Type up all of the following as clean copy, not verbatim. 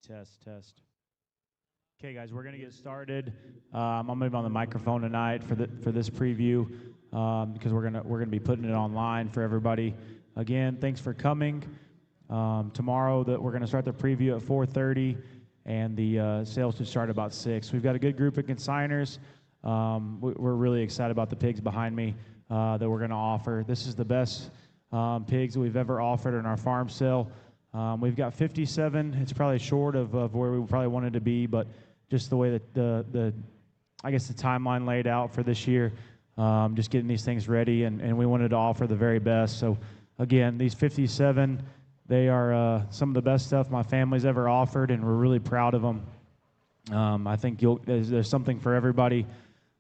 Test, test. Okay, guys, we're gonna get started. I'm gonna move on the microphone tonight for this preview because we're gonna be putting it online for everybody. Again, thanks for coming. Tomorrow we're gonna start the preview at 4:30, and the sales should start about 6. We've got a good group of consigners. We're really excited about the pigs behind me that we're gonna offer. This is the best pigs we've ever offered in our farm sale. We've got 57. It's probably short of where we probably wanted to be, but just the way that the timeline laid out for this year, just getting these things ready, and we wanted to offer the very best. So again, these 57, they are some of the best stuff my family's ever offered, and we're really proud of them. I think there's something for everybody.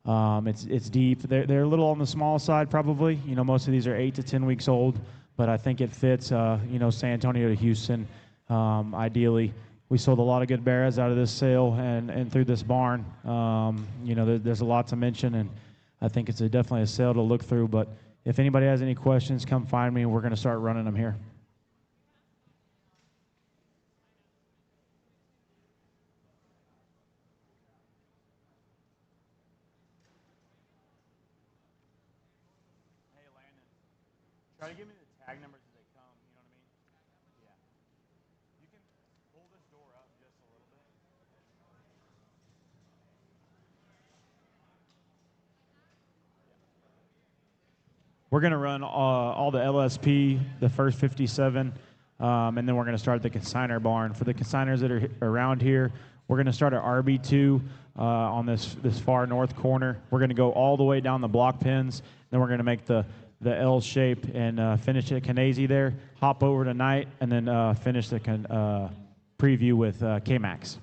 It's deep. They're a little on the small side probably. You know, most of these are 8 to 10 weeks old. But I think it fits, San Antonio to Houston, ideally. We sold a lot of good bears out of this sale and through this barn. There's a lot to mention, and I think it's definitely a sale to look through. But if anybody has any questions, come find me, and we're going to start running them here. Hey, Landon, try to give me the tag numbers as they come, you know what I mean? Yeah. You can pull this door up just a little bit. We're going to run all the LSP, the first 57, and then we're going to start the consignor barn. For the consigners that are around here, we're going to start at RB2 on this far north corner. We're going to go all the way down the block pins, then we're going to make the L shape and finish at Canesi there, hop over tonight, and then finish the preview with K-Max.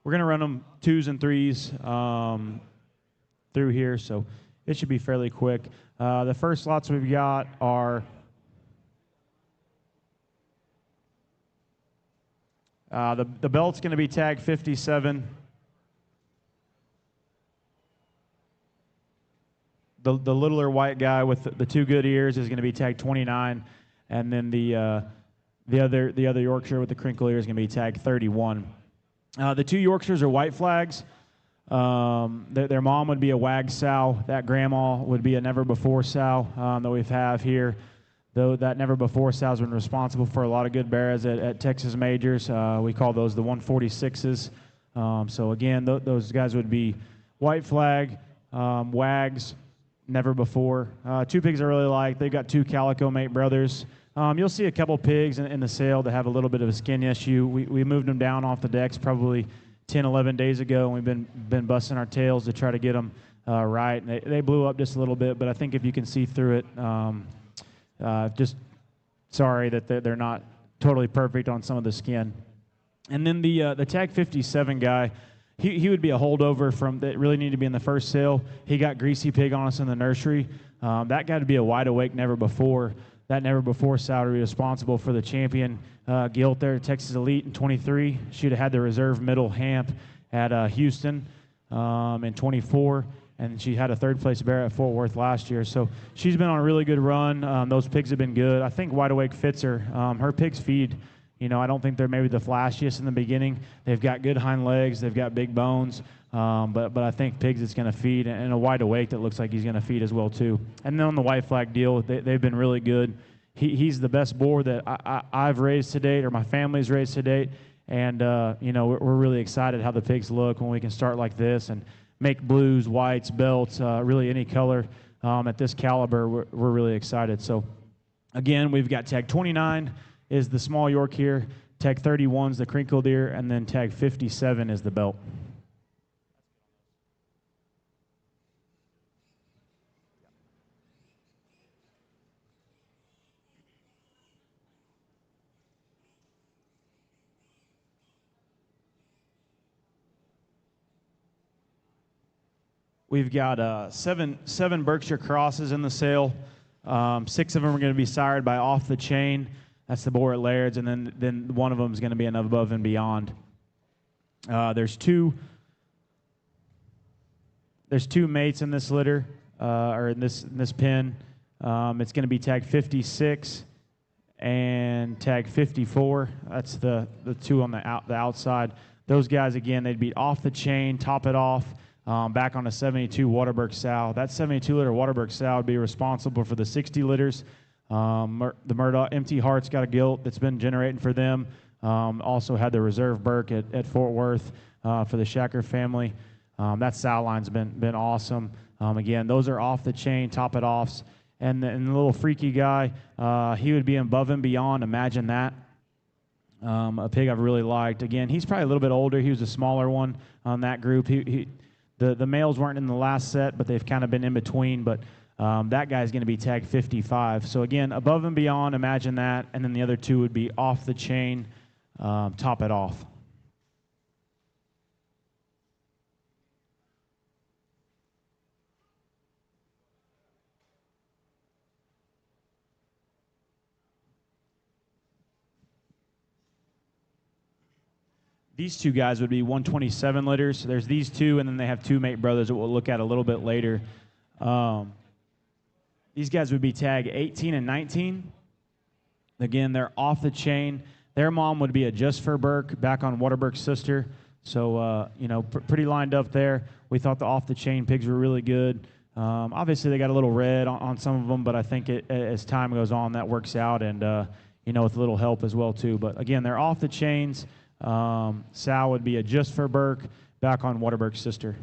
We're going to run them 2s and 3s through here, so it should be fairly quick. The first lots we've got are the belt's going to be tagged 57. The littler white guy with the 2 good ears is going to be tagged 29, and then the other Yorkshire with the crinkle ear is going to be tagged 31. The 2 Yorkshires are white flags. Their mom would be a wag sow. That grandma would be a never before sow that we have here. Though that never before sow has been responsible for a lot of good bears at Texas majors. We call those the 146s. So again, those guys would be white flag, wags, never before. 2 pigs I really like. They've got 2 calico mate brothers. You'll see a couple pigs in the sale that have a little bit of a skin issue. We moved them down off the decks probably 10, 11 days ago, and we've been busting our tails to try to get them right. And they blew up just a little bit, but I think if you can see through it, just sorry that they're not totally perfect on some of the skin. And then the tag 57 guy, he would be a holdover from that really needed to be in the first sale. He got greasy pig on us in the nursery. That guy would be a wide awake never before. That never before sow would be responsible for the champion gilt there at Texas Elite in 23. She'd have had the reserve middle hamp at Houston in 24, and she had a 3rd place bear at Fort Worth last year. So she's been on a really good run. Those pigs have been good. I think wide awake fits her. Her pigs feed. I don't think they're maybe the flashiest in the beginning. They've got good hind legs. They've got big bones. But I think pigs it's going to feed, and a wide awake that looks like he's going to feed as well too. And then on the white flag deal, they've been really good. He's the best boar that I've raised to date, or my family's raised to date. And we're really excited how the pigs look when we can start like this and make blues, whites, belts, really any color at this caliber. We're really excited. So again, we've got tag 29 is the small York here, tag 31 is the crinkled ear, and then tag 57 is the belt. We've got seven Berkshire crosses in the sale. 6 of them are going to be sired by Off the Chain. That's the boar at Laird's, and then one of them is going to be an Above and Beyond. There's two mates in this litter, or in this pen. It's going to be tag 56 and tag 54. That's the two on the outside. Those guys, again, they'd be off the chain, top it off, back on a 72 Waterberg sow. That 72-liter Waterberg sow would be responsible for the 60 litters. The Murdoch Empty Heart's got a gilt that's been generating for them. Also had the reserve Burke at Fort Worth for the Shacker family. That sow line's been awesome. Again, those are off the chain, top it offs. And the little freaky guy, he would be above and beyond. Imagine that. A pig I've really liked. Again, he's probably a little bit older. He was a smaller one on that group. The males weren't in the last set, but they've kind of been in between. But that guy's going to be tagged 55. So again, above and beyond, imagine that. And then the other two would be off the chain, top it off. These two guys would be 127 litters. There's these two, and then they have two mate brothers that we'll look at a little bit later. These guys would be tag 18 and 19. Again, they're off the chain. Their mom would be a Just for Burke, back on Waterberg's sister. So, pretty lined up there. We thought the off-the-chain pigs were really good. Obviously, they got a little red on some of them, but I think as time goes on, that works out, and, with a little help as well, too. But, again, they're off the chains. Sal would be a Just for Burke, back on Waterberg's sister.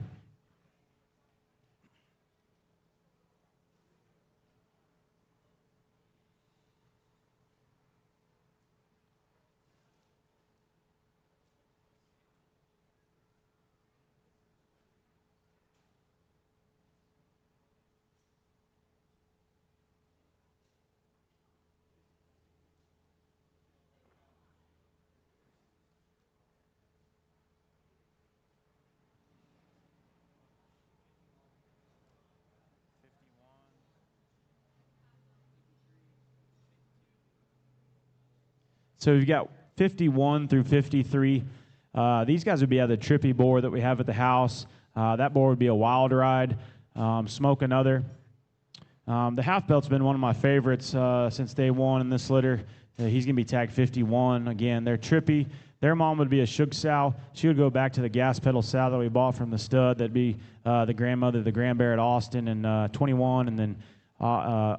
So you've got 51 through 53. These guys would be out of the trippy boar that we have at the house. That boar would be a Wild Ride, Smoke Another. The half belt's been one of my favorites since day one in this litter. He's going to be tagged 51. Again, they're trippy. Their mom would be a Shug sow. She would go back to the gas pedal sow that we bought from the stud. That'd be the grandmother, the Grandbear at Austin in 21, and then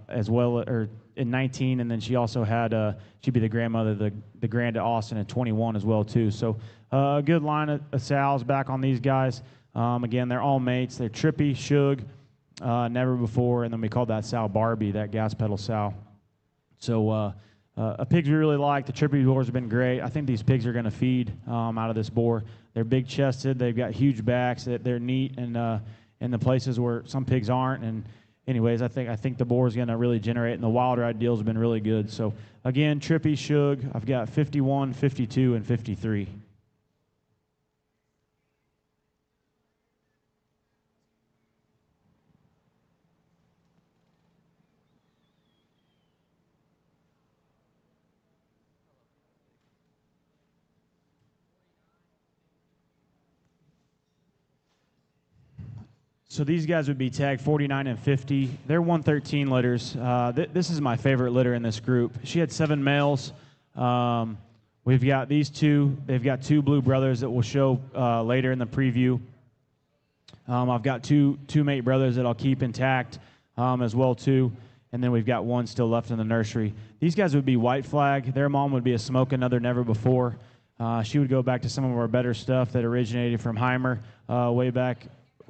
as well, or in 19, and then she also had, she'd be the grandmother, the Grand at Austin at 21 as well, too. So a good line of sows back on these guys. Again, they're all mates. They're trippy, Shug, never before, and then we called that sow Barbie, that gas pedal sow. So a pigs we really like. The trippy boars have been great. I think these pigs are going to feed out of this boar. They're big-chested. They've got huge backs. They're neat and in the places where some pigs aren't. And anyways, I think the boar is going to really generate, and the Wild Ride deals have been really good. So again, trippy, Shug. I've got 51, 52, and 53. So these guys would be tagged 49 and 50. They're 113 litters. This is my favorite litter in this group. She had 7 males. We've got these two. They've got 2 blue brothers that we'll show later in the preview. I've got two mate brothers that I'll keep intact as well, too. And then we've got 1 still left in the nursery. These guys would be White Flag. Their mom would be a Smoke Another Never Before. She would go back to some of our better stuff that originated from Heimer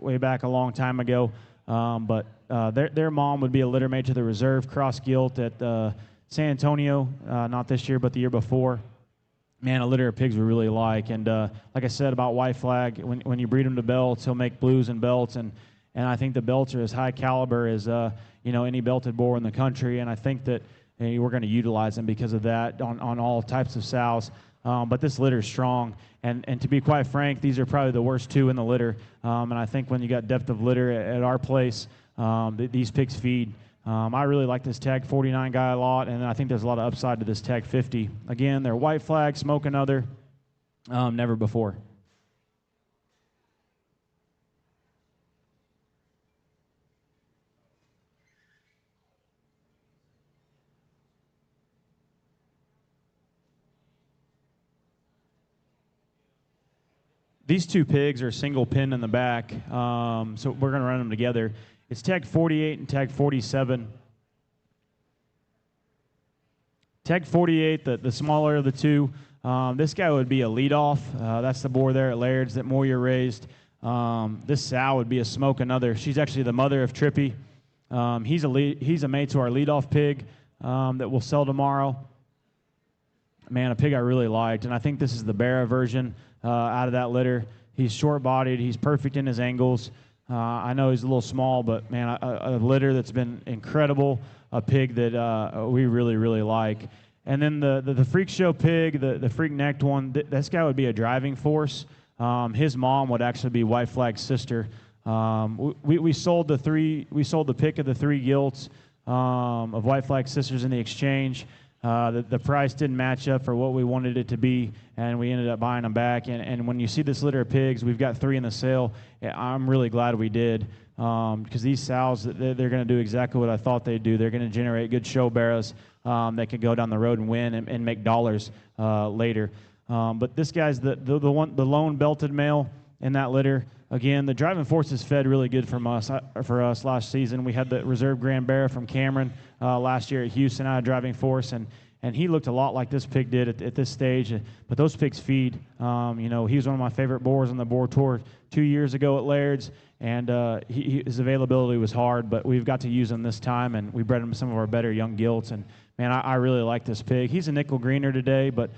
way back a long time ago. But their mom would be a litter mate to the reserve cross gilt at San Antonio, not this year, but the year before. Man, a litter of pigs we really like. And like I said about White Flag, when you breed him to belts, he'll make blues and belts. And I think the belts are as high caliber as any belted boar in the country. And I think that we're going to utilize them because of that on all types of sows. But this litter is strong, and to be quite frank, these are probably the worst 2 in the litter. And I think when you got depth of litter at our place, these pigs feed. I really like this tag 49 guy a lot, and I think there's a lot of upside to this tag 50. Again, they're White Flag, Smoke Another, Never Before. These two pigs are single pin in the back, so we're going to run them together. It's tag 48 and tag 47. Tag 48, the smaller of the two. This guy would be a leadoff. That's the boar there at Laird's that Moyer raised. This sow would be a Smoke Another. She's actually the mother of Trippy. He's a mate to our leadoff pig that we'll sell tomorrow. Man, a pig I really liked, and I think this is the Barra version out of that litter. He's short-bodied. He's perfect in his angles. I know he's a little small, but, man, a litter that's been incredible, a pig that we really, really like. And then the Freak Show pig, the freak-necked one, this guy would be a driving force. His mom would actually be White Flag's sister. We sold the pick of the 3 gilts of White Flag sisters in the exchange. The price didn't match up for what we wanted it to be, and we ended up buying them back. And when you see this litter of pigs, we've got 3 in the sale. I'm really glad we did, because these sows, they're going to do exactly what I thought they'd do. They're going to generate good show barrows that can go down the road and win and make dollars later. But this guy's the lone belted male in that litter. Again, the driving forces fed really good for us last season. We had the reserve Grand Barra from Cameron last year at Houston out of driving force, and he looked a lot like this pig did at this stage. But those pigs feed. He was one of my favorite boars on the boar tour 2 years ago at Laird's, and his availability was hard, but we've got to use him this time, and we bred him some of our better young gilts. And, man, I really like this pig. He's a nickel greener today, but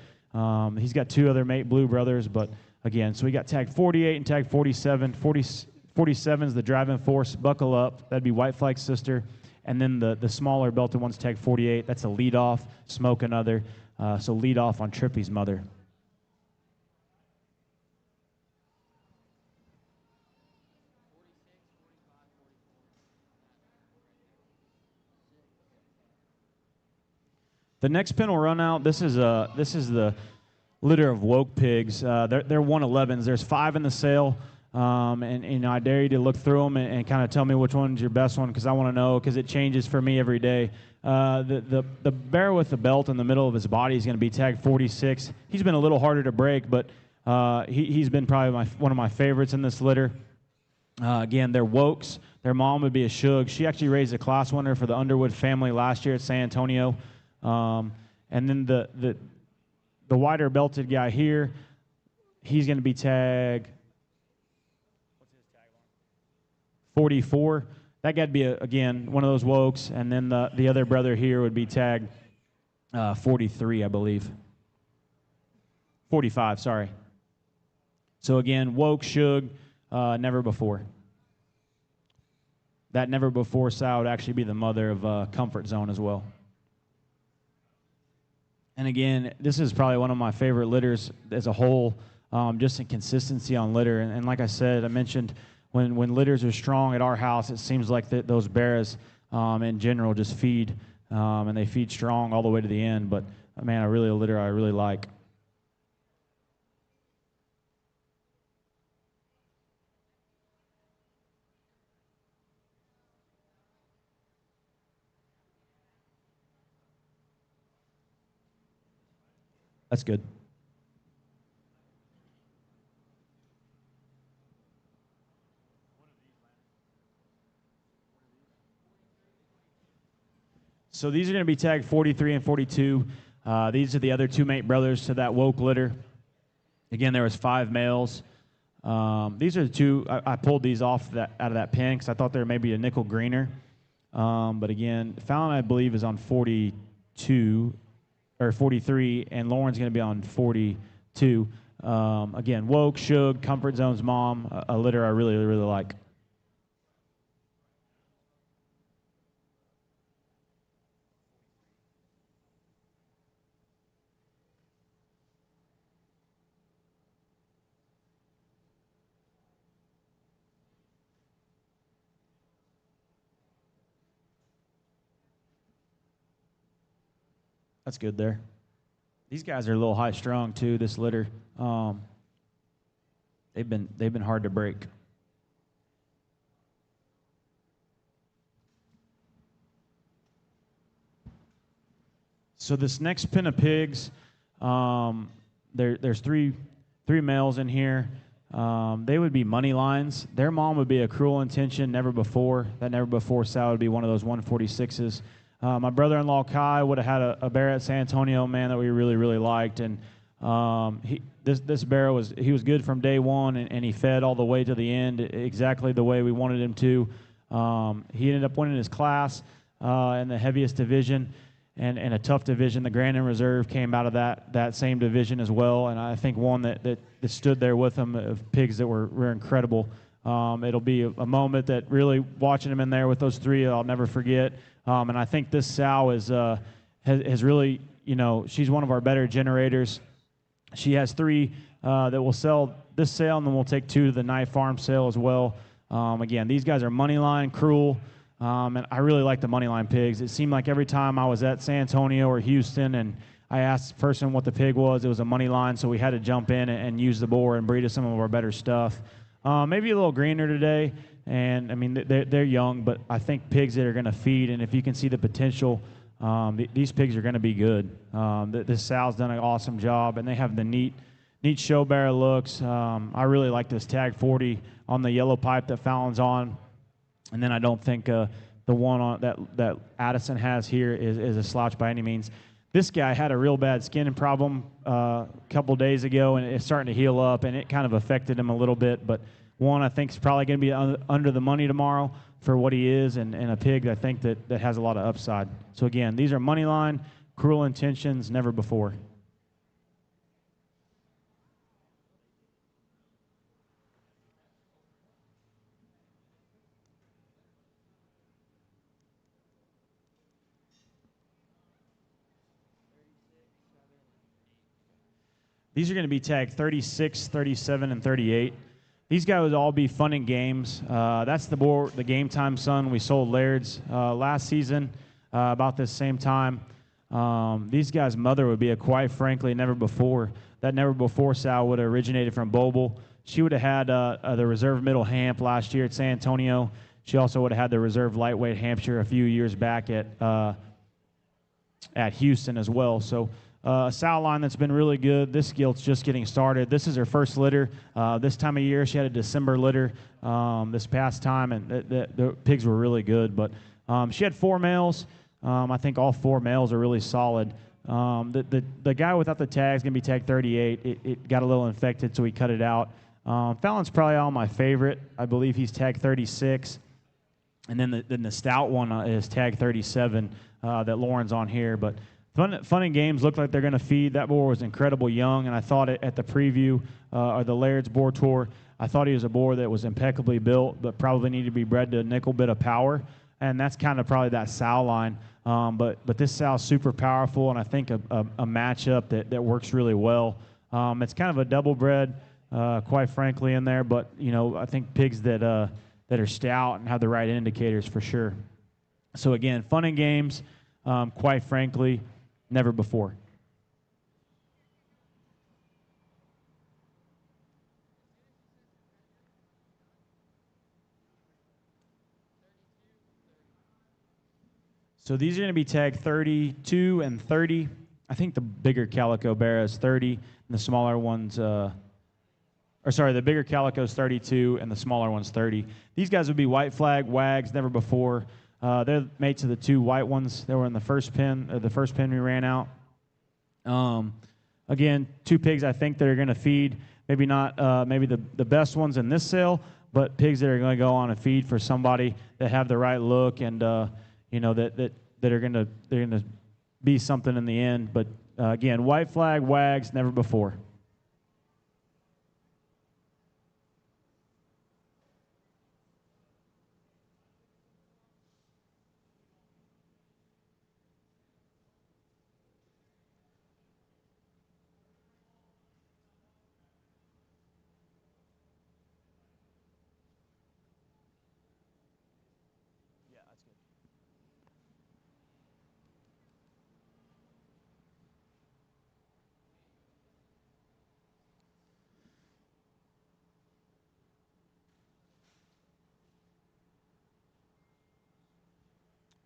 he's got 2 other mate blue brothers, but again, so we got tag 48 and tag 47. 47 is the driving force, buckle up. That'd be White Flag's sister. And then the smaller belted one's tag 48. That's a lead off, Smoke Another. So lead off on Trippy's mother. The next pin will run out. This is the litter of woke pigs. They're 111s. There's 5 in the sale, and I dare you to look through them and kind of tell me which one's your best one, because I want to know, because it changes for me every day. The bear with the belt in the middle of his body is going to be tag 46. He's been a little harder to break, but he's been probably one of my favorites in this litter. Again, they're wokes. Their mom would be a shug. She actually raised a class winner for the Underwood family last year at San Antonio. And then the wider belted guy here, he's going to be tag, what's his tag on? 44. That guy'd be, again, one of those wokes. And then the other brother here would be tag 43, I believe. 45, sorry. So, again, woke, shug, never before. That never before sow would actually be the mother of Comfort Zone as well. And again, this is probably one of my favorite litters as a whole, just in consistency on litter. And like I said, I mentioned when litters are strong at our house, it seems like those Barras in general just feed, and they feed strong all the way to the end. But, man, a litter I really like. That's good. So these are going to be tagged 43 and 42. These are the other 2 mate brothers to that woke litter. Again, there was 5 males. These are the 2. I pulled these out of that pen because I thought they were maybe a nickel greener. But again, Fallon, I believe, is on 42. Or 43, and Lauren's going to be on 42. Again, woke, shug, Comfort Zone's mom, a litter I really, really like. That's good there. These guys are a little high strung too. This litter, they've been hard to break. So this next pin of pigs, there's three males in here. They would be money lines. Their mom would be a Cruel Intention, Never Before. That Never Before sow would be one of those 146s. My brother-in-law Kai would have had a bear at San Antonio, man, that we really, really liked. And this bear was good from day one, and he fed all the way to the end exactly the way we wanted him to. He ended up winning his class in the heaviest division. And a tough division. The Grand and Reserve came out of that same division as well, and I think one that stood there with him of pigs that were incredible. It'll be a moment that really watching him in there with those three I'll never forget. And I think this sow has really, she's one of our better generators. She has 3 that will sell this sale, and then we'll take 2 to the Knife Farm sale as well. Again, these guys are moneyline, Cruel. And I really like the moneyline pigs. It seemed like every time I was at San Antonio or Houston and I asked the person what the pig was, it was a money line, so we had to jump in and use the boar and breed some of our better stuff. Maybe a little greener today, and I mean, they're young, but I think pigs that are going to feed, and if you can see the potential, these pigs are going to be good. This sow's done an awesome job, and they have the neat show bearer looks. I really like this tag 40 on the yellow pipe that Fallon's on. And then I don't think the one on that Addison has here is a slouch by any means. This guy had a real bad skin problem a couple days ago, and it's starting to heal up, and it kind of affected him a little bit. But one I think is probably going to be under the money tomorrow for what he is, and a pig I think that has a lot of upside. So again, these are money line, Cruel Intentions, Never Before. These are going to be tagged 36, 37, and 38. These guys would all be fun and games. That's the Game Time son. We sold Laird's last season about this same time. These guys' mother would be a Quite Frankly Never Before. That Never Before sow would have originated from Boble. She would have had the reserve middle hamp last year at San Antonio. She also would have had the reserve lightweight Hampshire a few years back at Houston as well. So a sow line that's been really good. This gilt's just getting started. This is her first litter. This time of year, she had a December litter this past time, and the pigs were really good. But she had 4 males. I think all 4 males are really solid. The guy without the tag is going to be tagged 38. It got a little infected, so we cut it out. Fallon's probably all my favorite. I believe he's tagged 36. And then the stout one is tagged 37 that Lauren's on here. But Fun and Games look like they're going to feed. That boar was incredible young, and I thought at the preview or the Laird's boar tour, I thought he was a boar that was impeccably built, but probably needed to be bred to a nickel bit of power, and that's kind of probably that sow line. But this sow's super powerful, and I think a matchup that works really well. It's kind of a double bred, quite frankly, in there, but I think pigs that are stout and have the right indicators for sure. So again, Fun and Games, Quite Frankly, Never Before. So these are going to be tagged 32 and 30. I think the bigger calico bear is 30, and the smaller ones, the bigger calico is 32, and the smaller one's 30. These guys would be White Flag, Wags, Never Before. They're mates of the 2 white ones that were in the first pen we ran out. Again, 2 pigs I think that are going to feed. Maybe not maybe the best ones in this sale, but pigs that are going to go on a feed for somebody that have the right look and that are going to be something in the end. But again, White Flag, Wags, Never Before.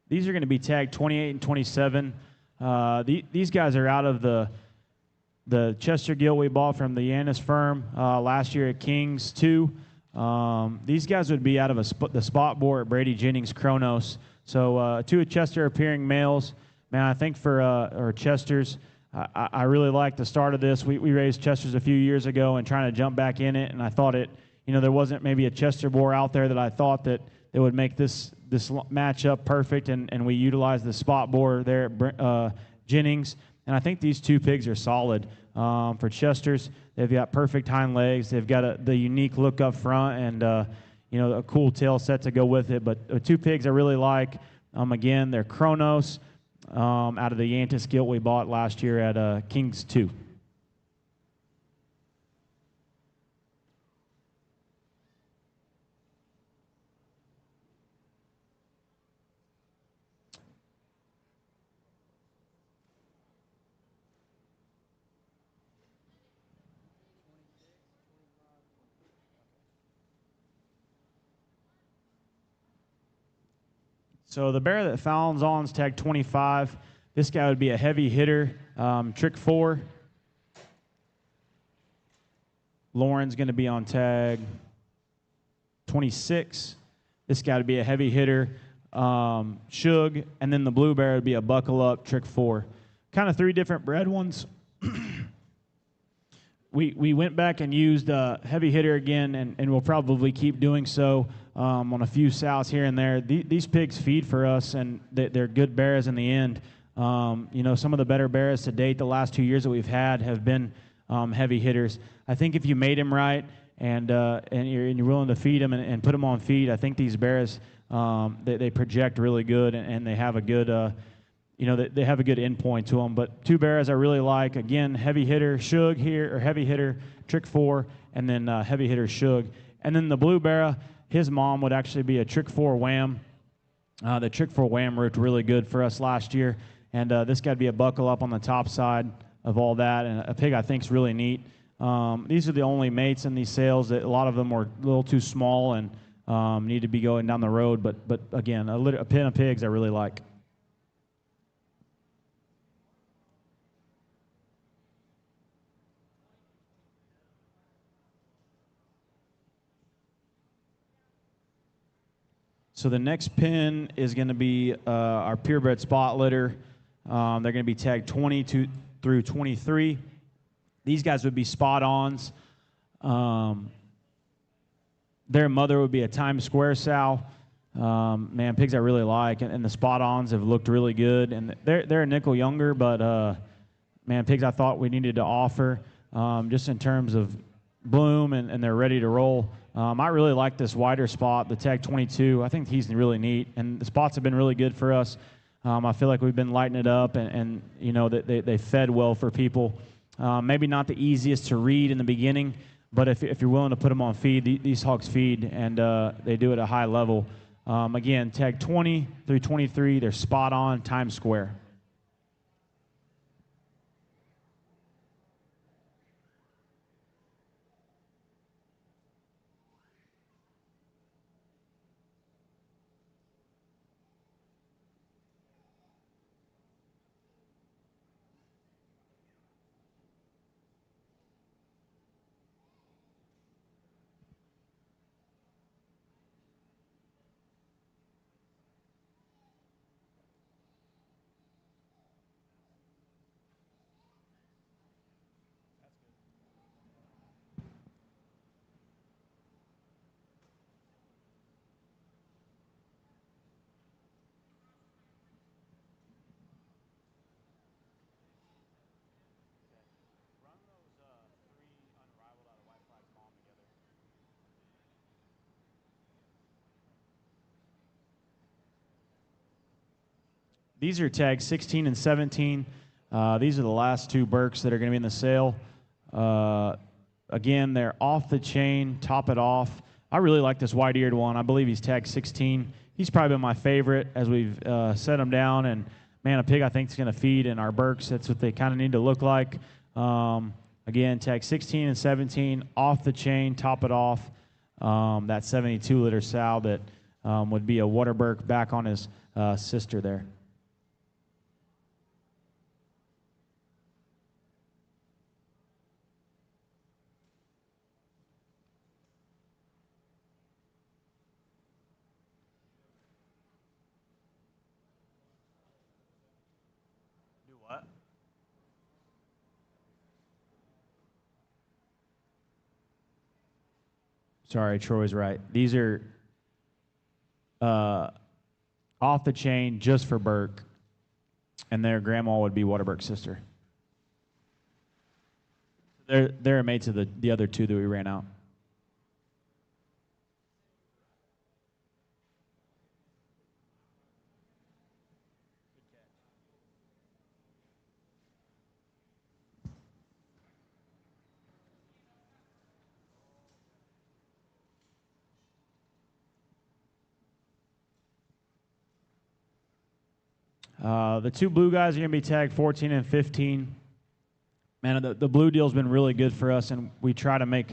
These are going to be tagged 28 and 27. These guys are out of the the Chester gilt we bought from the Yanis firm last year at Kings 2. These guys would be out of the spot board at Brady Jennings Chronos. So 2 Chester appearing males. Man, I think for our Chesters, I really like the start of this. We raised Chesters a few years ago and trying to jump back in it, and I thought there wasn't maybe a Chester boar out there that I thought that it would make this matchup perfect, and we utilized the spot boar there at Jennings. And I think these 2 pigs are solid. For Chesters, they've got perfect hind legs. They've got the unique look up front and, a cool tail set to go with it. But 2 pigs I really like. Again, they're Chronos out of the Yantis gilt we bought last year at Kings 2. So the bear that Fallon's on is tag 25. This guy would be a heavy hitter, trick 4. Lauren's going to be on tag 26. This guy would be a heavy hitter, Shug, and then the blue bear would be a buckle up, trick 4. Kind of 3 different bred ones. We went back and used heavy hitter again, and we'll probably keep doing so on a few sows here and there. These pigs feed for us, and they're good bears in the end. Some of the better bears to date the last 2 years that we've had have been heavy hitters. I think if you made them right and you're willing to feed them and put them on feed, I think these bears they project really good, and they have a good they have a good endpoint to them. But 2 bears I really like. Again, heavy hitter Shug here, or heavy hitter trick 4, and then heavy hitter Shug. And then the blue bear, his mom would actually be a trick 4 wham. The trick 4 wham worked really good for us last year. And this got to be a buckle up on the top side of all that. And a pig I think is really neat. These are the only mates in these sales. That a lot of them were a little too small and need to be going down the road. But again, a pen of pigs I really like. So the next pin is going to be our purebred spot litter. They're going to be tagged 20 through 23. These guys would be spot-ons. Their mother would be a Times Square sow. Man, pigs I really like, and the spot-ons have looked really good. And they're a nickel younger, but man, pigs I thought we needed to offer just in terms of bloom, and they're ready to roll. I really like this wider spot, the tag 22. I think he's really neat, and the spots have been really good for us. I feel like we've been lighting it up, and they fed well for people. Maybe not the easiest to read in the beginning, but if you're willing to put them on feed, these hogs feed, and they do it at a high level. Again, tag 20 through 23, they're spot on Times Square. These are tags 16 and 17. These are the last 2 Berks that are going to be in the sale. Again, they're off the chain, top it off. I really like this white-eared one. I believe he's tagged 16. He's probably been my favorite as we've set him down. And, man, a pig I think is going to feed in our Berks. That's what they kind of need to look like. Again, tag 16 and 17, off the chain, top it off. That 72-liter sow that would be a water Berk back on his sister there. Sorry, Troy's right. These are off the chain just for Burke, and their grandma would be Waterberg's sister. They're mates of the other two that we ran out. The two blue guys are going to be tagged 14 and 15. Man, the blue deal's been really good for us, and we try to make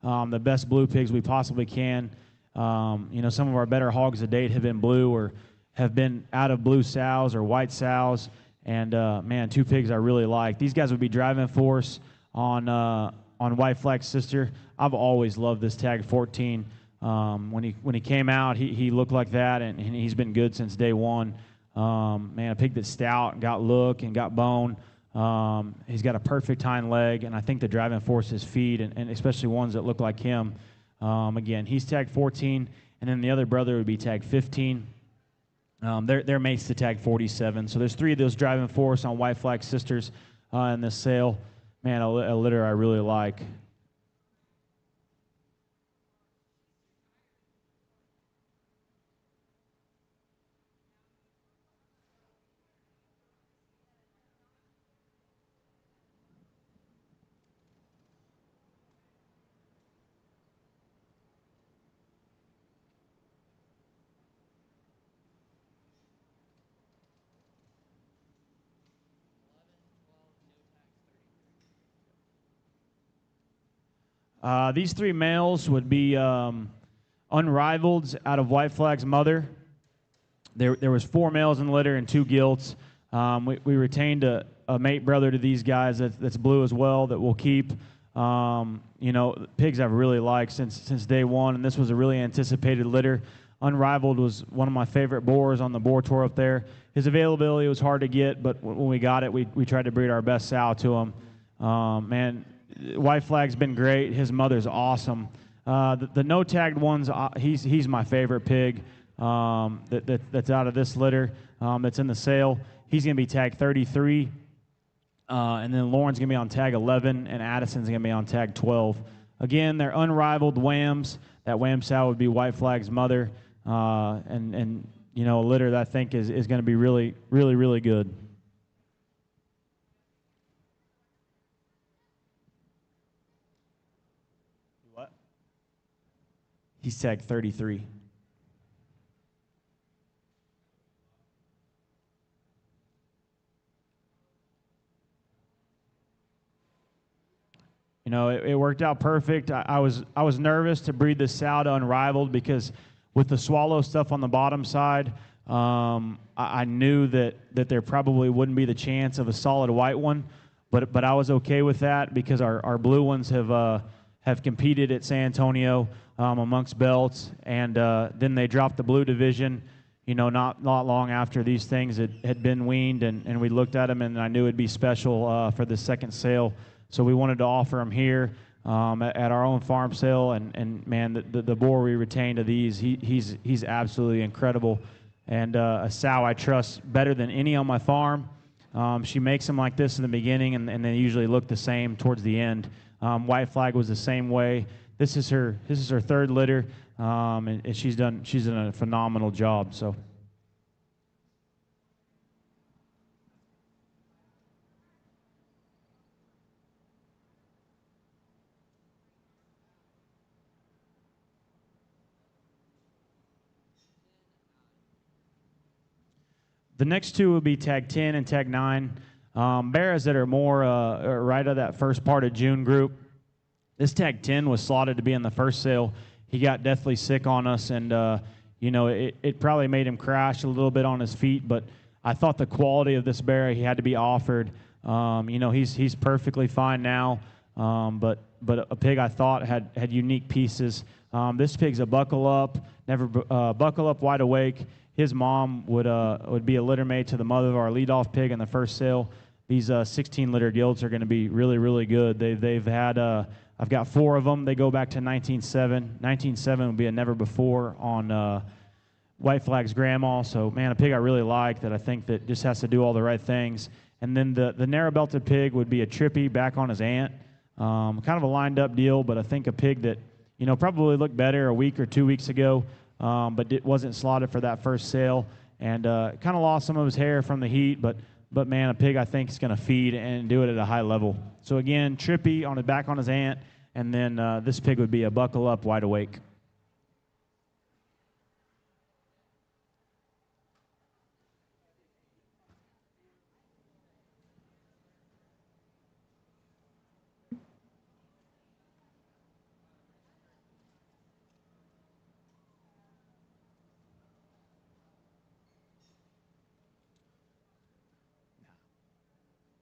the best blue pigs we possibly can. Some of our better hogs to date have been blue or have been out of blue sows or white sows. And, man, two pigs I really like. These guys would be driving force on White Flag's sister. I've always loved this tag 14. When he came out, he looked like that, and he's been good since day one. Man, a pig that's stout and got look and got bone. He's got a perfect hind leg, and I think the driving force is feed, and especially ones that look like him. Again, he's tagged 14, and then the other brother would be tagged 15. They're mates to tag 47. So there's three of those driving force on White Flag sisters in this sale. Man, a litter I really like. These three males would be unrivaled out of White Flag's mother. There was 4 males in the litter and 2 gilts. We retained a mate brother to these guys that's blue as well that we'll keep. Pigs I've really liked since day one, and this was a really anticipated litter. Unrivaled was one of my favorite boars on the boar tour up there. His availability was hard to get, but when we got it, we tried to breed our best sow to him. Man, White Flag's been great. His mother's awesome. The no-tagged ones, he's my favorite pig that's out of this litter that's in the sale. He's going to be tagged 33. And then Lauren's going to be on tag 11, and Addison's going to be on tag 12. Again, they're unrivaled whams. That wham sow would be White Flag's mother. And a litter that I think is going to be really, really, really good. What? He's tagged 33. It worked out perfect. I was nervous to breed this sow to unrivaled because with the swallow stuff on the bottom side, I knew that there probably wouldn't be the chance of a solid white one, but I was okay with that because our blue ones have competed at San Antonio amongst belts, and then they dropped the blue division. Not long after these things had been weaned, and we looked at them, and I knew it'd be special for the second sale. So we wanted to offer them here at our own farm sale, and man, the boar we retained of these, he's absolutely incredible, and a sow I trust better than any on my farm. She makes them like this in the beginning, and they usually look the same towards the end. White Flag was the same way. This is her third litter, and she's done a phenomenal job. So. The next two will be tag 10 and tag 9. Bears that are more right of that first part of June group. This tag 10 was slotted to be in the first sale. He got deathly sick on us, and it probably made him crash a little bit on his feet, but I thought the quality of this bear, he had to be offered. He's perfectly fine now, but a pig I thought had unique pieces. This pig's a buckle up, buckle up, wide awake. His mom would be a litter mate to the mother of our leadoff pig in the first sale. these 16-liter gilts are going to be really, really good. They've had I've got 4 of them. They go back to 1907. 1907 would be a never before on White Flag's grandma. So, man, a pig I really like that I think that just has to do all the right things. And then the narrow-belted pig would be a trippy back on his aunt. Kind of a lined-up deal, but I think a pig that, you know, probably looked better a week or 2 weeks ago, but it wasn't slotted for that first sale. And kind of lost some of his hair from the heat, but man, a pig I think is going to feed and do it at a high level. So again, trippy on the back on his aunt, and then this pig would be a buckle up, wide awake.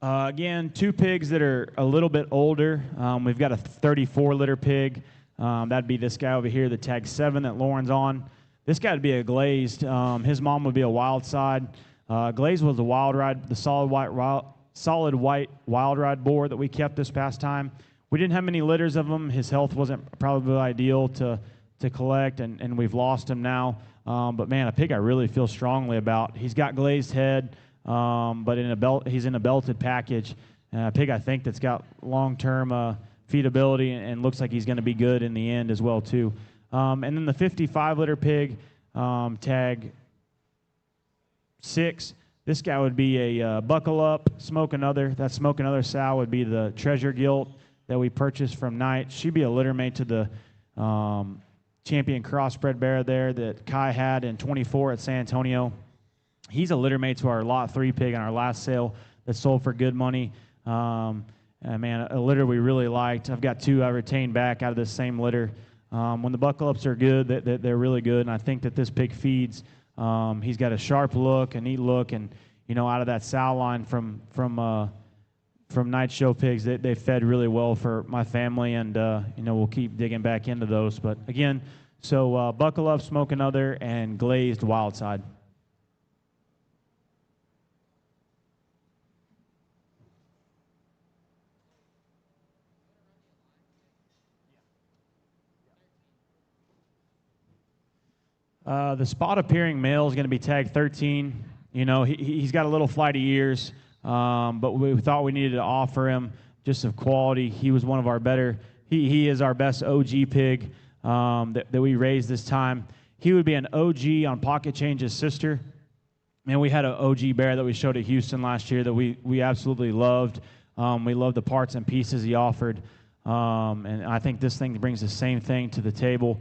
Again, 2 pigs that are a little bit older. We've got a 34-liter pig. That'd be this guy over here, the tag 7 that Lauren's on. This guy would be a glazed. His mom would be a wild side. Glazed was a wild ride, the solid white wild ride boar that we kept this past time. We didn't have many litters of him. His health wasn't probably ideal to collect, and we've lost him now. But man, a pig I really feel strongly about. He's got glazed head. But he's in a belted package. A pig I think that's got long-term feedability and looks like he's going to be good in the end as well too. And then the 55-liter pig, tag 6. This guy would be a buckle up, smoke another. That smoke another sow would be the treasure gilt that we purchased from Knight. She'd be a litter mate to the champion crossbred bear there that Kai had in 24 at San Antonio. He's a litter mate to our Lot 3 pig on our last sale that sold for good money. Man, a litter we really liked. I've got 2 I retained back out of this same litter. When the buckle-ups are good, they're really good, and I think that this pig feeds. He's got a sharp look, a neat look, and, you know, out of that sow line from Night Showpigs, they fed really well for my family, and, you know, we'll keep digging back into those. But, again, so buckle-up, smoke another, and glazed wild side. The spot-appearing male is going to be tag 13. You know, he's got a little flighty ears, but we thought we needed to offer him just of quality. He was one of our better. He is our best OG pig that we raised this time. He would be an OG on Pocket Change's sister. And we had an OG bear that we showed at Houston last year that we absolutely loved. We loved the parts and pieces he offered. And I think this thing brings the same thing to the table.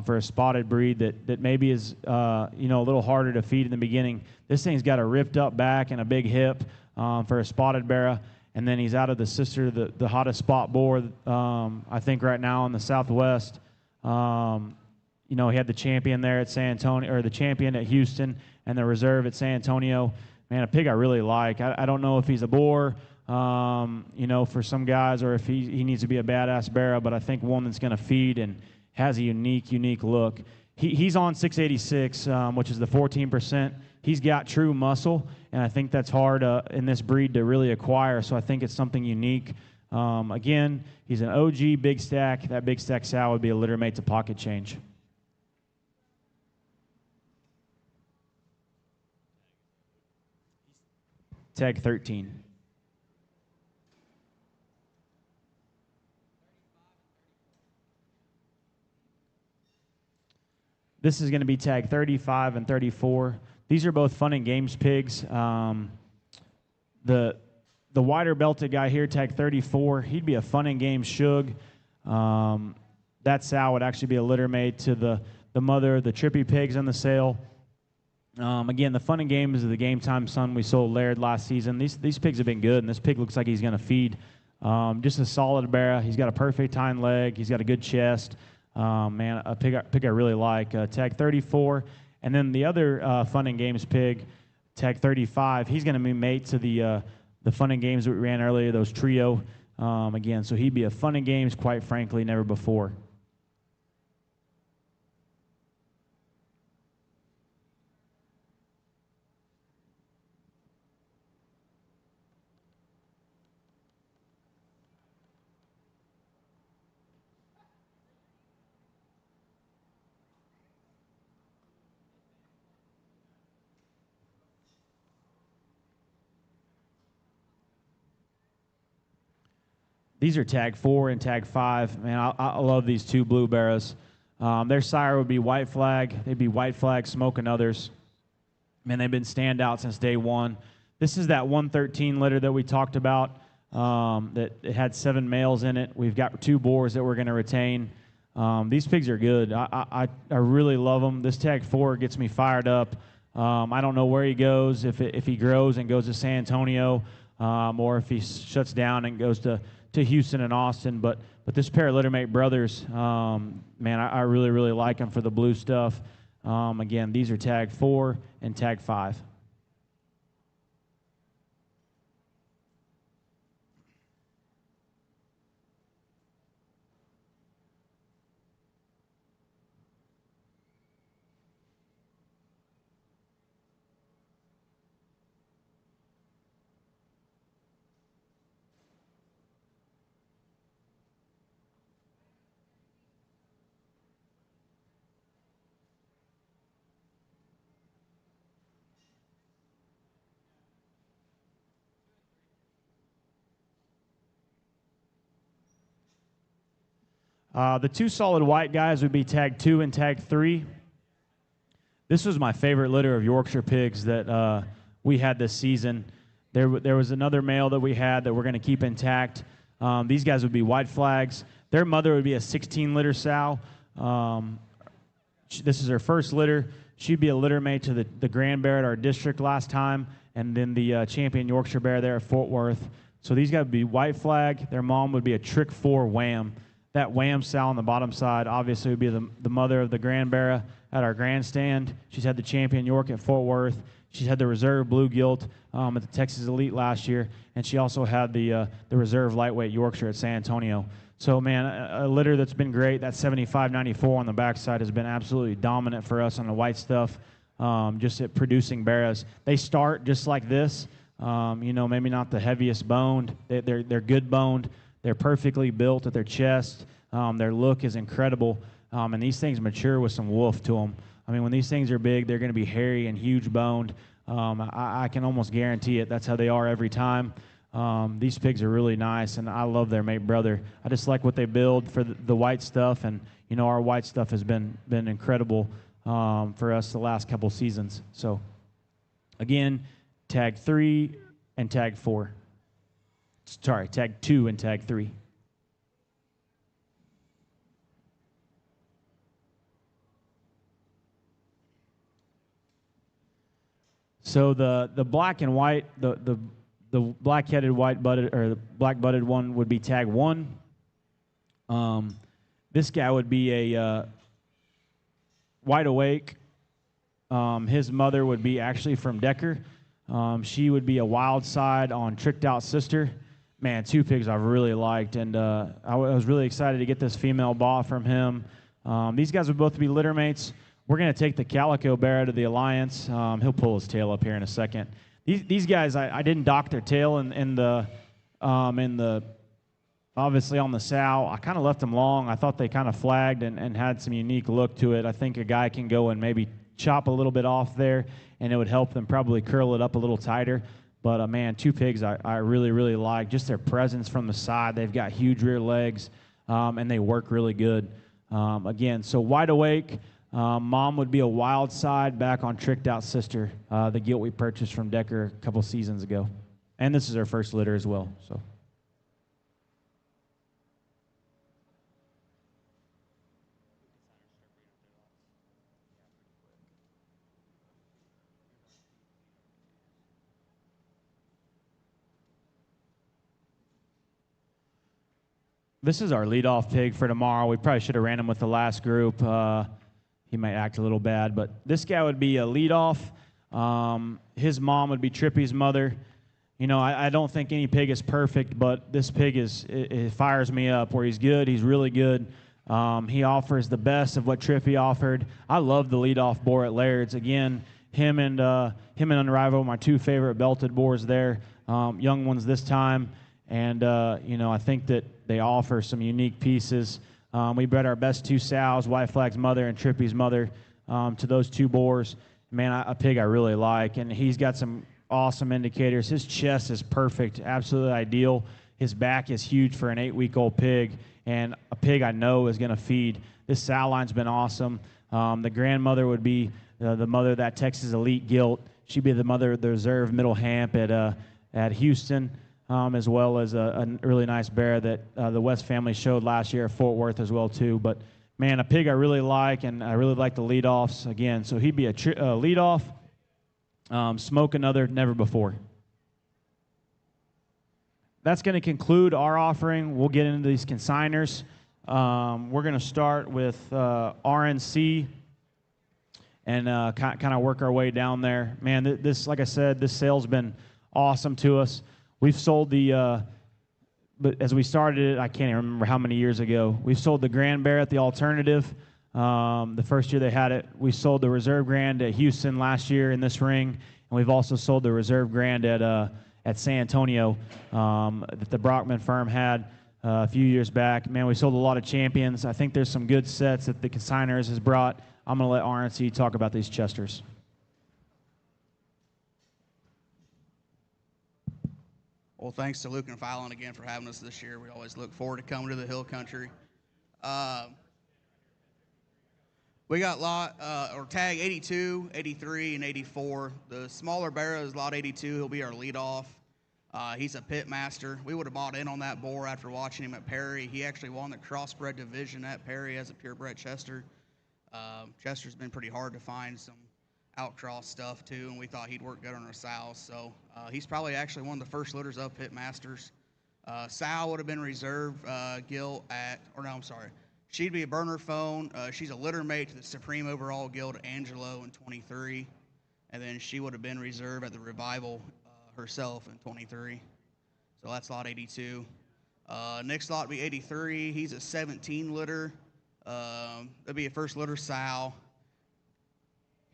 For a spotted breed that maybe is you know, a little harder to feed in the beginning. This thing's got a ripped up back and a big hip for a spotted bear, and then he's out of the sister, the hottest spot boar I think right now in the Southwest. You know, he had the champion there at San Antonio, or the champion at Houston, and the reserve at San Antonio. Man, a pig I really like. I don't know if he's a boar, you know, for some guys, or if he needs to be a badass bear, but I think one that's going to feed and has a unique look. He's on 686, which is the 14%. He's got true muscle, and I think that's hard in this breed to really acquire, so I think it's something unique. Again, he's an OG big stack. That big stack sow would be a litter mate to Pocket Change. Tag 13. This is going to be tag 35 and 34. These are both fun and games pigs. The wider belted guy here, tag 34, he'd be a fun and games shug. That sow would actually be a litter mate to the mother of the trippy pigs on the sale. Again, the fun and games is the Game Time son we sold Laird last season. These pigs have been good, and this pig looks like he's going to feed. Just a solid bear. He's got a perfect hind leg. He's got a good chest. Man, a pig I really like. Tag 34. And then the other fun and games pig, tag 35, he's going to be mate to the fun and games that we ran earlier, those trio. Again, so he'd be a fun and games, quite frankly, never before. These are tag 4 and tag 5. Man, I love these two blue barrows. Their sire would be white flag. They'd be white flag smoking others. Man, they've been standout since day one. This is that 113 litter that we talked about. That it had 7 males in it. We've got 2 boars that we're going to retain. These pigs are good. I really love them. This tag 4 gets me fired up. I don't know where he goes, if he grows and goes to San Antonio, or if he shuts down and goes to Houston and Austin. But this pair of littermate brothers, man, I really, really like them for the blue stuff. Again, these are tag 4 and tag 5. The 2 solid white guys would be tag 2 and tag 3. This was my favorite litter of Yorkshire pigs that we had this season. There was another male that we had that we're going to keep intact. These guys would be white flags. Their mother would be a 16-litter sow. This is her first litter. She'd be a litter mate to the Grand Bear at our district last time, and then the champion Yorkshire Bear there at Fort Worth. So these guys would be white flag. Their mom would be a trick 4 wham. That wham sow on the bottom side obviously would be the mother of the Grand Bear at our grandstand. She's had the champion York at Fort Worth. She's had the reserve blue gilt at the Texas Elite last year, and she also had the reserve lightweight Yorkshire at San Antonio. So, man, a litter that's been great. That 75-94 on the backside has been absolutely dominant for us on the white stuff, just at producing barrows. They start just like this, maybe not the heaviest boned. They're good boned. They're perfectly built at their chest. Their look is incredible, and these things mature with some wolf to them. I mean, when these things are big, they're going to be hairy and huge boned. I can almost guarantee it. That's how they are every time. These pigs are really nice, and I love their mate brother. I just like what they build for the white stuff, and our white stuff has been incredible for us the last couple seasons. So, again, tag 3 and tag 4. Sorry, tag 2 and tag 3. So the black and white, the black-headed white-butted or the black-butted one would be tag 1. This guy would be a wide awake. His mother would be actually from Decker. She would be a wild side on Tricked Out Sister. Man, 2 pigs I've really liked, and I was really excited to get this female bought from him. These guys would both be litter mates. We're going to take the Calico Bear out of the Alliance. He'll pull his tail up here in a second. These guys, I didn't dock their tail in the obviously on the sow. I kind of left them long. I thought they kind of flagged and had some unique look to it. I think a guy can go and maybe chop a little bit off there, and it would help them probably curl it up a little tighter. But, man, 2 pigs I really, really like. Just their presence from the side. They've got huge rear legs, and they work really good. Again, so wide awake. Mom would be a wild side back on Tricked Out Sister, the gilt we purchased from Decker a couple seasons ago. And this is her first litter as well. So. This is our leadoff pig for tomorrow. We probably should have ran him with the last group. He might act a little bad, but this guy would be a leadoff. His mom would be Trippy's mother. I don't think any pig is perfect, but this pig it fires me up. Where he's good, he's really good. He offers the best of what Trippy offered. I love the leadoff boar at Laird's. Again, him and Unrival, my 2 favorite belted boars there. Young ones this time. And, I think that they offer some unique pieces. We bred our best 2 sows, White Flag's mother and Trippy's mother, to those 2 boars. Man, a pig I really like. And he's got some awesome indicators. His chest is perfect, absolutely ideal. his back is huge for an 8-week-old pig, and a pig I know is going to feed. This sow line's been awesome. The grandmother would be the mother of that Texas Elite gilt. She'd be the mother of the reserve middle hamp at Houston, as well as a really nice bear that the West family showed last year at Fort Worth as well too. But man, a pig I really like, and I really like the leadoffs again. So he'd be a leadoff, smoke another, never before. That's going to conclude our offering. We'll get into these consigners. We're going to start with RNC and kind of work our way down there. Man, this, like I said, this sale's been awesome to us. We've sold but as we started it, I can't even remember how many years ago, we've sold the Grand Bear at the Alternative. The first year they had it. We sold the Reserve Grand at Houston last year in this ring, and we've also sold the Reserve Grand at San Antonio that the Brockman firm had a few years back. Man, we sold a lot of champions. I think there's some good sets that the consigners has brought. I'm going to let RNC talk about these Chesters. Well, thanks to Luke and Fallon again for having us this year. We always look forward to coming to the Hill Country. We got tag 82, 83, and 84. The smaller bear is lot 82. He'll be our leadoff. He's a pit master. We would have bought in on that boar after watching him at Perry. He actually won the crossbred division at Perry as a purebred Chester. Chester's been pretty hard to find some outcross stuff too, and we thought he'd work good on our sows. So he's probably actually one of the first litters of pit masters. Sow would have been reserve gilt she'd be a burner phone. She's a litter mate to the Supreme Overall Gilt Angelo in 23, and then she would have been reserve at the Revival herself in 23. So that's lot 82. Next lot would be 83. He's a 17 litter. That'd be a first litter sow.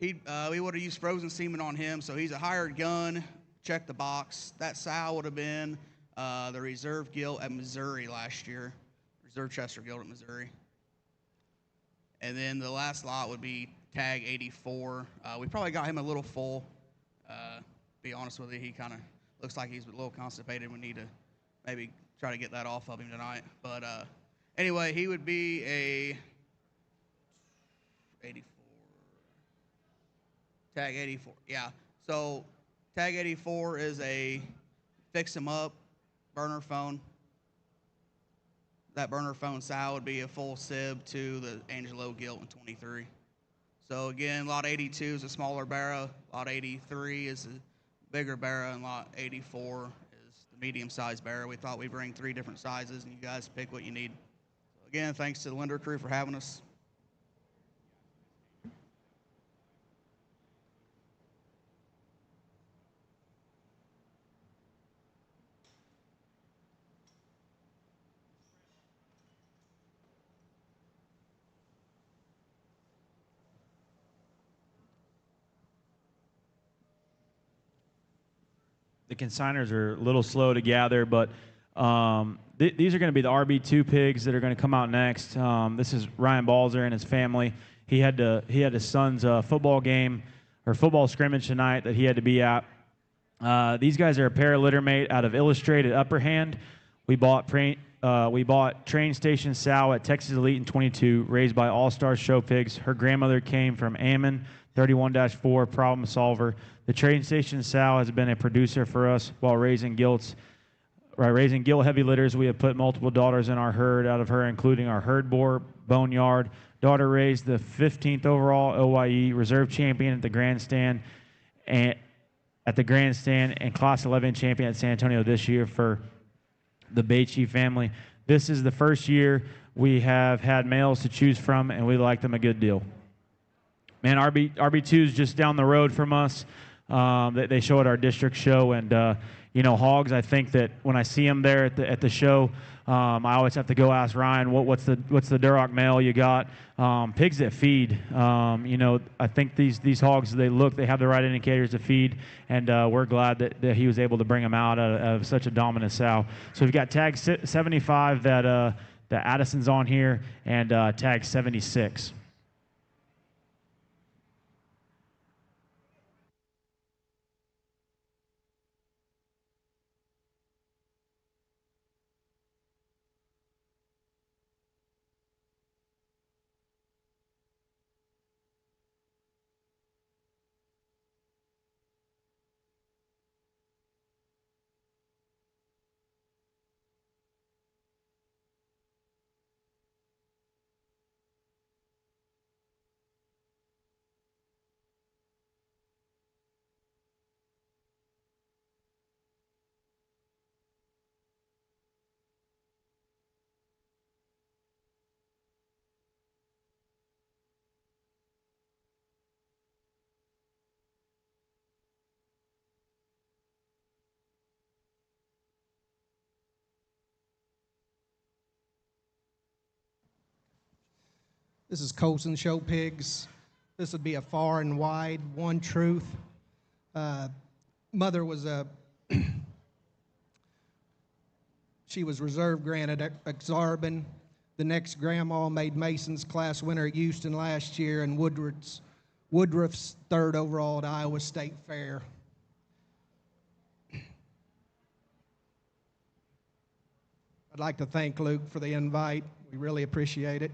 We would have used frozen semen on him, so he's a hired gun. Check the box. That sow would have been the reserve gilt at Missouri last year. Reserve Chester gilt at Missouri. And then the last lot would be tag 84. We probably got him a little full. Be honest with you, he kind of looks like he's a little constipated. We need to maybe try to get that off of him tonight. But anyway, he would be a 84. Tag 84, yeah. So tag 84 is a fix him up burner phone. That burner phone sow would be a full sib to the Angelo gilt in 23. So again, lot 82 is a smaller barrow, lot 83 is a bigger barrow, and lot 84 is the medium-sized barrow. We thought we'd bring 3 different sizes, and you guys pick what you need. So again, thanks to the Lindner crew for having us. The consigners are a little slow to gather, but these are going to be the RB2 pigs that are going to come out next. This is Ryan Balzer and his family. He had his son's football game or football scrimmage tonight that he had to be at. These guys are a pair litter mate out of Illustrated Upper Hand. We bought Train Station Sow at Texas Elite in 22, raised by All-Star Showpigs. Her grandmother came from Ammon, 31-4, problem solver. The Train Station Sow has been a producer for us while raising gilts. Raising gilt heavy litters, we have put multiple daughters in our herd out of her, including our herd boar, Boneyard. Daughter raised the 15th overall OYE reserve champion at the grandstand and Class 11 champion at San Antonio this year for the Beachy family. This is the first year we have had males to choose from, and we like them a good deal. Man, RB2 is just down the road from us. They show at our district show, and hogs. I think that when I see them there at the show, I always have to go ask Ryan, what's the Duroc male you got? Pigs that feed. I think these hogs, they have the right indicators to feed, and we're glad that he was able to bring them out of such a dominant sow. So we've got tag 75 that Addison's on here, and tag 76. This is Colson Showpigs. This would be a far and wide, one truth. Mother was she was reserve granted at Exarban. The next grandma made Mason's class winner at Houston last year, and Woodruff's third overall at Iowa State Fair. I'd like to thank Luke for the invite. We really appreciate it.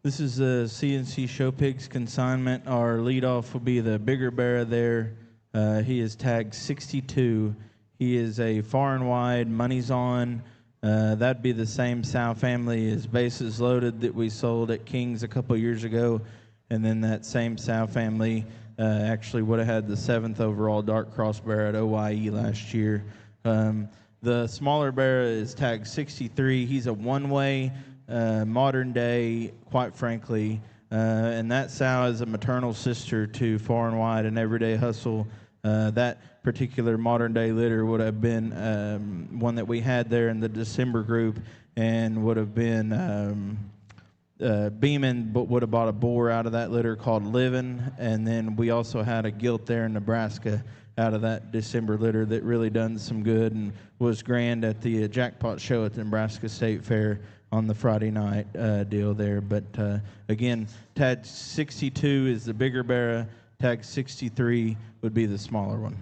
This is the CNC Showpigs consignment. Our leadoff will be the bigger bear there. He is tagged 62. He is a far and wide, money's on. That'd be the same sow family as Bases Loaded that we sold at King's a couple years ago. And then that same sow family actually would have had the 7th overall dark cross bear at OYE last year. The smaller bear is tagged 63. He's a one-way. Modern day, quite frankly, and that sow is a maternal sister to Far and Wide and Everyday Hustle. That particular modern day litter would have been one that we had there in the December group, and would have been Beeman, but would have bought a boar out of that litter called Livin', and then we also had a gilt there in Nebraska out of that December litter that really done some good and was grand at the jackpot show at the Nebraska State Fair on the Friday night deal there. But again, tag 62 is the bigger bear. Tag 63 would be the smaller one.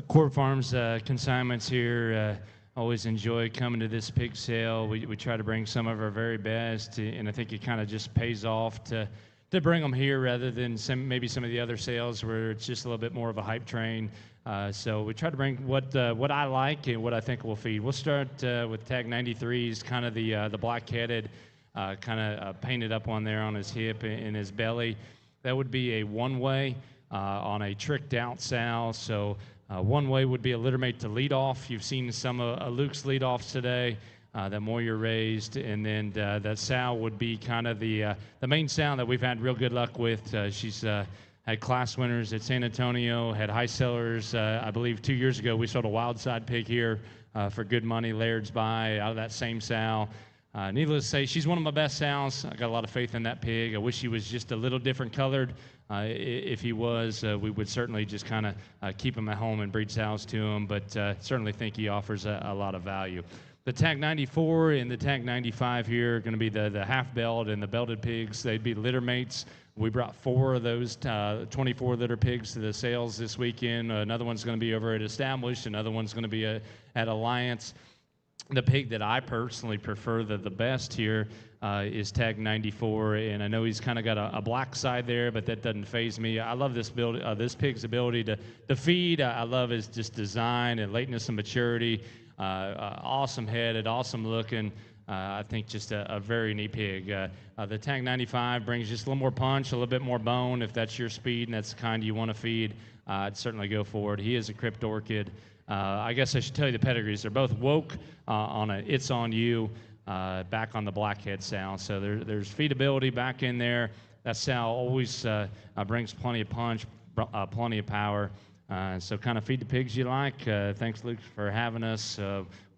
Court Farms consignments here. Always enjoy coming to this pig sale. We try to bring some of our very best, and I think it kind of just pays off to bring them here rather than maybe some of the other sales where it's just a little bit more of a hype train. So we try to bring what I like and what I think will feed. We'll start with tag 93's kind of the black-headed, kind of painted up on there on his hip and his belly. That would be a one-way on a tricked out sow. So one way would be a littermate to lead off. You've seen some of Luke's lead offs today that Moyer raised, and then that sow would be kind of the main sow that we've had real good luck with. She's had class winners at San Antonio, had high sellers. I believe 2 years ago we sold a wild side pig here for good money, Laird's Buy, out of that same sow. Needless to say, she's one of my best sows. I got a lot of faith in that pig. I wish he was just a little different colored. If he was, we would certainly just kind of keep him at home and breed sows to him, but certainly think he offers a lot of value. The tag 94 and the tag 95 here are going to be the half belt and the belted pigs. They'd be litter mates. We brought 4 of those 24 litter pigs to the sales this weekend. Another one's going to be over at Established. Another one's going to be at Alliance. The pig that I personally prefer the best here is tag 94, and I know he's kind of got a black side there, but that doesn't faze me. I love this pig's ability to feed. I love his just design and lateness and maturity. Awesome headed, awesome looking. I think just a very neat pig. The tag 95 brings just a little more punch, a little bit more bone. If that's your speed and that's the kind you want to feed, I'd certainly go for it. He is a crypt orchid. I guess I should tell you the pedigrees. They're both woke on a It's On You, back on the blackhead sow. So there's feedability back in there. That sow always brings plenty of punch, plenty of power. So kind of feed the pigs you like. Thanks, Luke, for having us.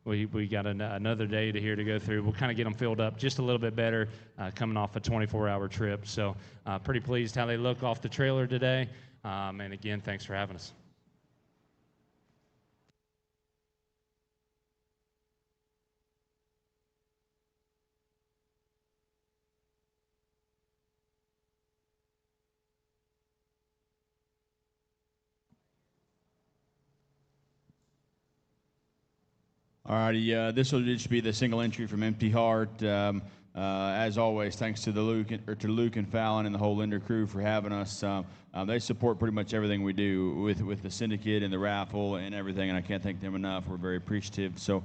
we got another day here to go through. We'll kind of get them filled up just a little bit better coming off a 24-hour trip. So pretty pleased how they look off the trailer today. And again, thanks for having us. All righty, this will just be the single entry from Empty Heart. As always, thanks to Luke and Fallon and the whole Lindner crew for having us. They support pretty much everything we do with the syndicate and the raffle and everything, and I can't thank them enough. We're very appreciative. So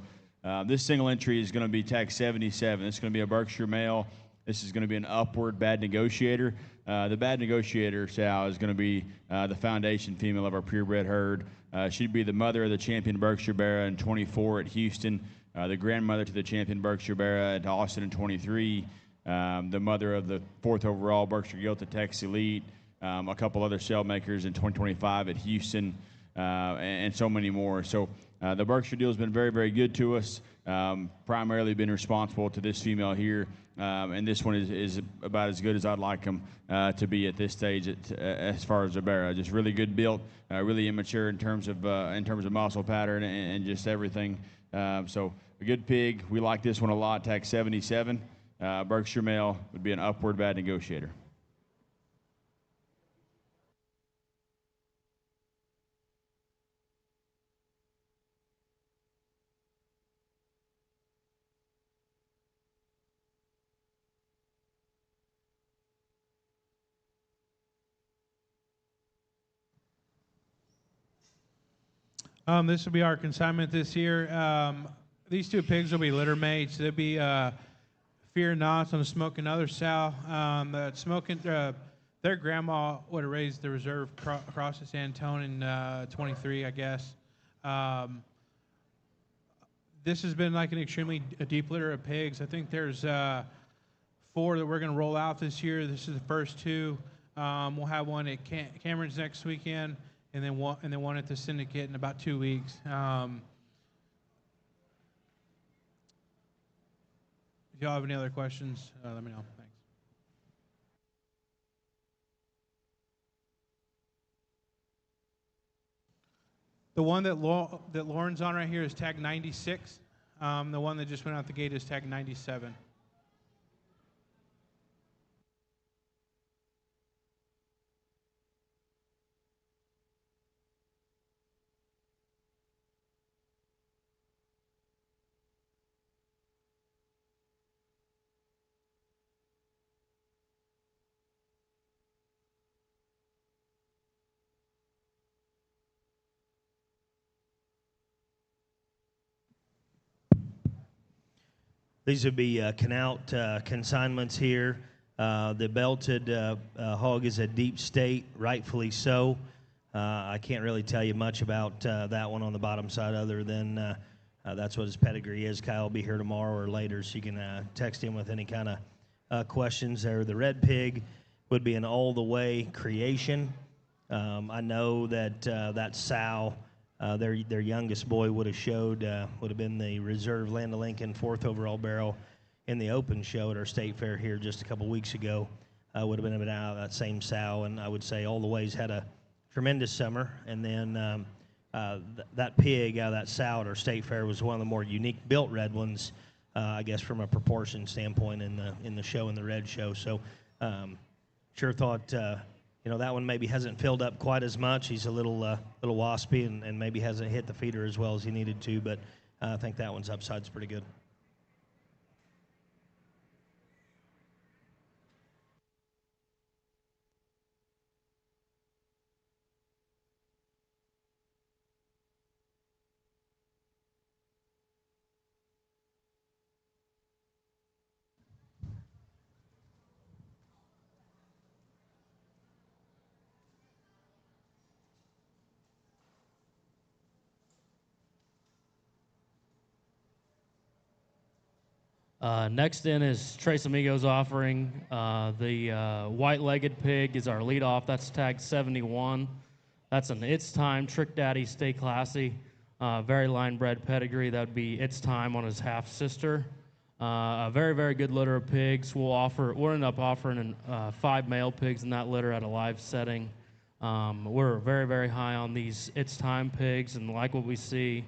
this single entry is going to be tag 77. It's going to be a Berkshire male. This is going to be an upward bad negotiator. The bad negotiator, Sal, is going to be the foundation female of our purebred herd. She'd be the mother of the champion Berkshire Barra in 24 at Houston, the grandmother to the champion Berkshire Barra at Austin in 23, the mother of the 4th overall Berkshire Gilt at Texas Elite, a couple other cell makers in 2025 at Houston, and so many more. So the Berkshire deal has been very, very good to us, primarily been responsible to this female here. And this one is about as good as I'd like them to be at this stage as far as the Barra. Just really good built, really immature in terms of muscle pattern and just everything. So a good pig. We like this one a lot. Tag 77. Berkshire male would be an upward bad negotiator. This will be our consignment this year. These two pigs will be litter mates. They'll be Fear Not on the Smoking Other sow. Their grandma would have raised the reserve across the San Antonio in 23, I guess. This has been like an extremely deep litter of pigs. I think there's 4 that we're going to roll out this year. This is the first 2. We'll have one at Cameron's next weekend. And then one at the syndicate in about 2 weeks. If y'all have any other questions, let me know. Thanks. The one that Lauren's on right here is tag 96. The one that just went out the gate is tag 97. These would be Canal consignments here. The belted hog is a deep state, rightfully so. I can't really tell you much about that one on the bottom side other than that's what his pedigree is. Kyle will be here tomorrow or later, so you can text him with any kind of questions there. The red pig would be an all-the-way creation. I know that that sow, their youngest boy would have been the reserve Land of Lincoln 4th overall barrel in the open show at our state fair here just a couple weeks ago. Would have been out of that same sow, and I would say all the ways had a tremendous summer. And then that pig out of that sow at our state fair was one of the more unique built red ones, I guess from a proportion standpoint in the show, in the red show. So sure thought. That one maybe hasn't filled up quite as much. He's a little waspy and maybe hasn't hit the feeder as well as he needed to, but I think that one's upside's pretty good. Next in is Tres Amigos offering. The white-legged pig is our lead-off. That's tag 71. That's an It's Time Trick Daddy Stay Classy. very line bred pedigree. That would be It's Time on his half sister. A very, very good litter of pigs. We'll end up offering 5 male pigs in that litter at a live setting. We're very, very high on these It's Time pigs, and like what we see,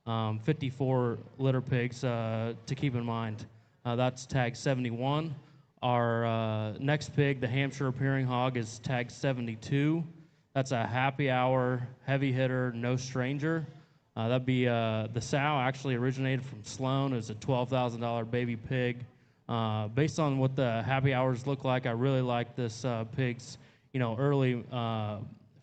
54 litter pigs to keep in mind. That's tag 71. Our next pig, the Hampshire Appearing Hog, is tag 72. That's a happy hour, heavy hitter, no stranger. That'd be the sow actually originated from Sloan. It was a $12,000 baby pig. Based on what the happy hours look like, I really like this pig's early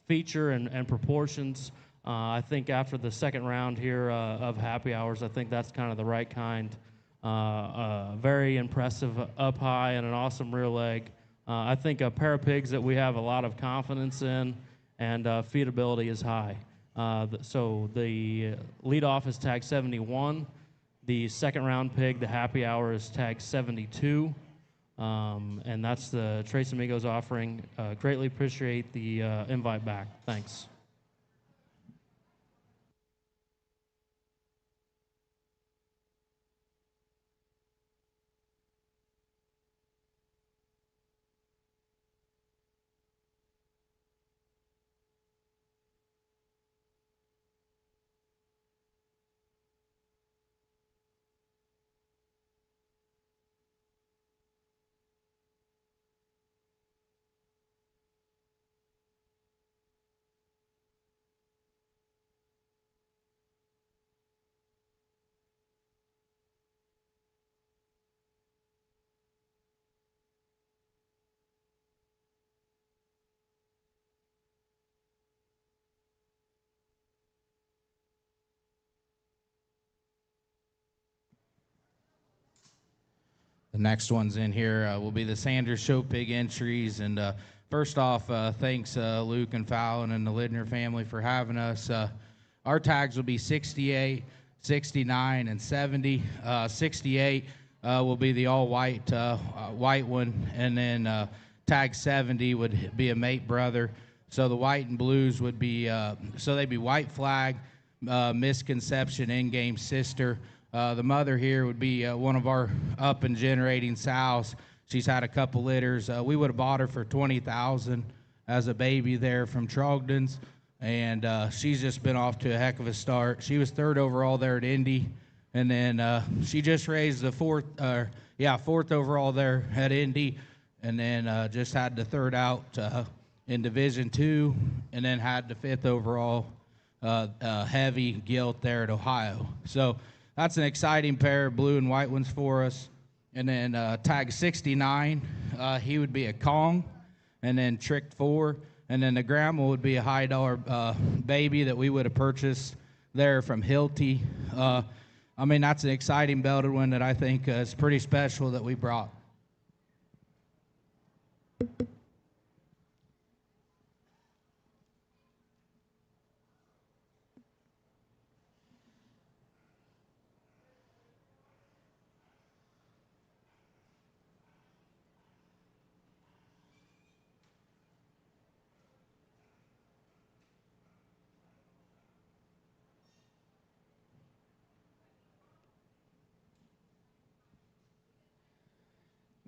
feature and proportions. I think after the second round here of happy hours, I think that's kind of the right kind. Very impressive up high and an awesome rear leg. I think a pair of pigs that we have a lot of confidence in, and feedability is high. So the leadoff is tag 71. The second round pig, the happy hour, is tag 72. And that's the Tres Amigos offering. Greatly appreciate the invite back. Thanks. The next ones in here will be the Sanders Showpig entries. And first off, thanks Luke and Fallon and the Lindner family for having us. Our tags will be 68, 69, and 70. 68 will be the all-white white one, and then tag 70 would be a mate brother. So the white and blues would be, so they'd be white flag, misconception, in-game sister. The mother here would be one of our up and generating sows. She's had a couple litters. We would have bought her for $20,000 as a baby there from Trogdon's, and she's just been off to a heck of a start. She was 3rd overall there at Indy, and then she just raised the 4th overall there at Indy, and then just had the 3rd out in Division II, and then had the 5th overall heavy gilt there at Ohio. So that's an exciting pair of blue and white ones for us. And then tag 69, he would be a Kong, and then tricked 4. And then the grandma would be a high dollar baby that we would have purchased there from Hilty. I mean, that's an exciting belted one that I think is pretty special that we brought.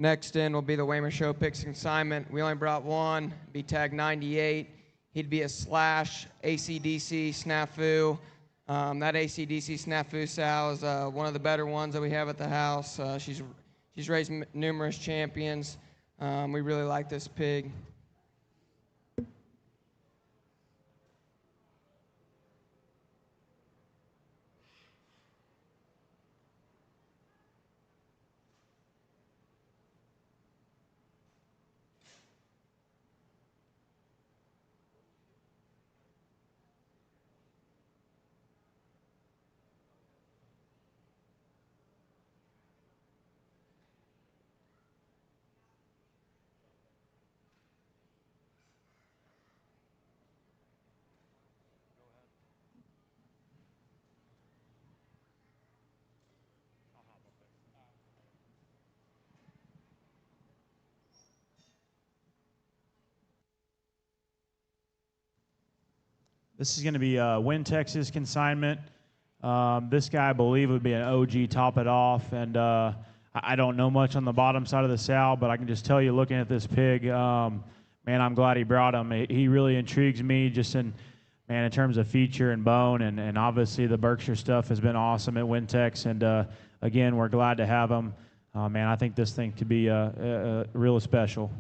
Next in will be the Lindner Showpigs consignment. We only brought one, be tag 98. He'd be a slash ACDC snafu. That ACDC snafu sow is one of the better ones that we have at the house. She's raised numerous champions. We really like this pig. This is going to be Win Texas consignment. This guy, I believe, would be an OG top it off, and I don't know much on the bottom side of the sow, but I can just tell you, looking at this pig, man, I'm glad he brought him. He really intrigues me just in terms of feature and bone, and obviously the Berkshire stuff has been awesome at Wintex, and again, we're glad to have him. Man, I think this thing could be real special.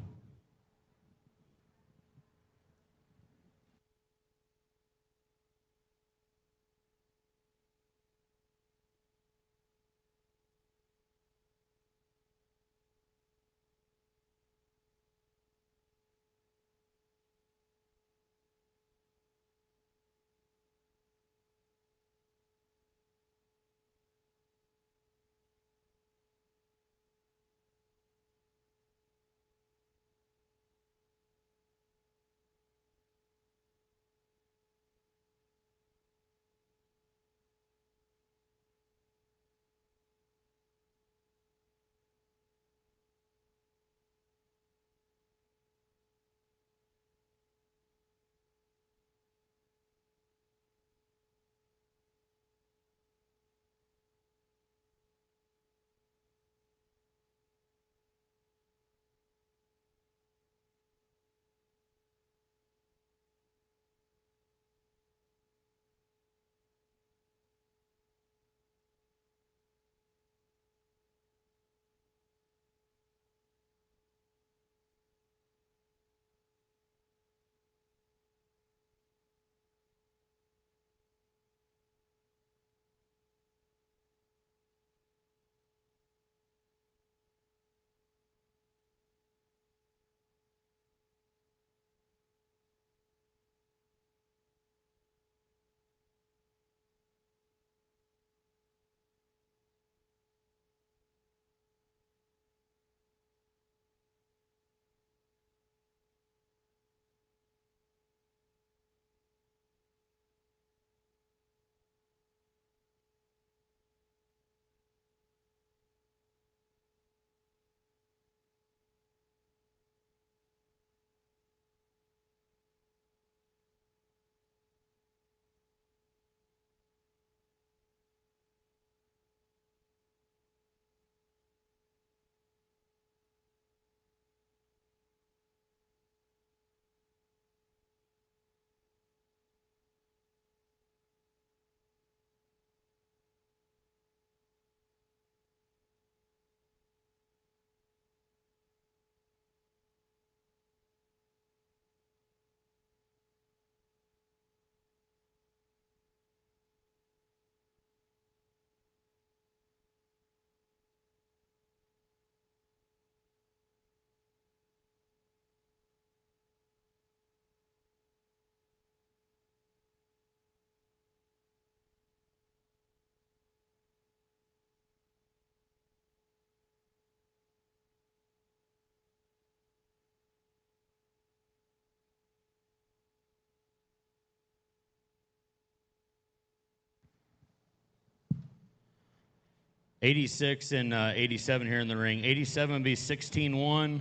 '86 and '87 here in the ring. '87 would be 16-1.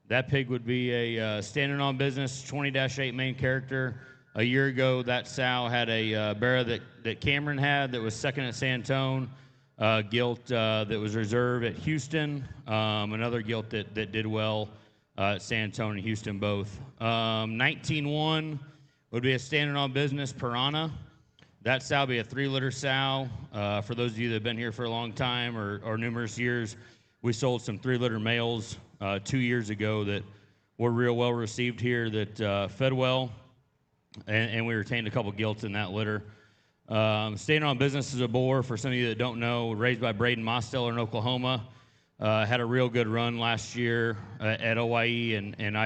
That pig would be a standing on business 20-8 main character. A year ago, that sow had a barrow that Cameron had that was second at San Antone, gilt that was reserved at Houston, another gilt that did well at San Antone and Houston both. 19-1 would be a standing on business Piranha. That sow would be a 3-litter sow. For those of you that have been here for a long time or numerous years, we sold some 3-litter males 2 years ago that were real well received here, that fed well, and we retained a couple gilts in that litter. Staying on business as a boar, for some of you that don't know, raised by Braden Mosteller in Oklahoma. Had a real good run last year at OIE, and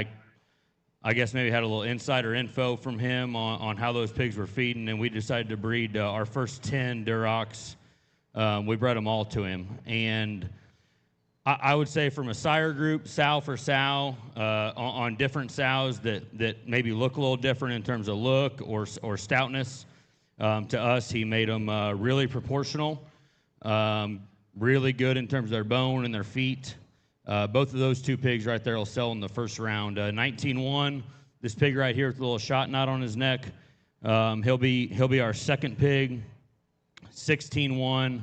I guess maybe had a little insider info from him on how those pigs were feeding, and we decided to breed our first 10 Durocs. We bred them all to him. And I would say from a sire group, sow for sow, on different sows that maybe look a little different in terms of look or stoutness, to us, he made them really proportional, really good in terms of their bone and their feet. Both of those 2 pigs right there will sell in the first round. 19-1, this pig right here with a little shot knot on his neck, he'll be our second pig 16-1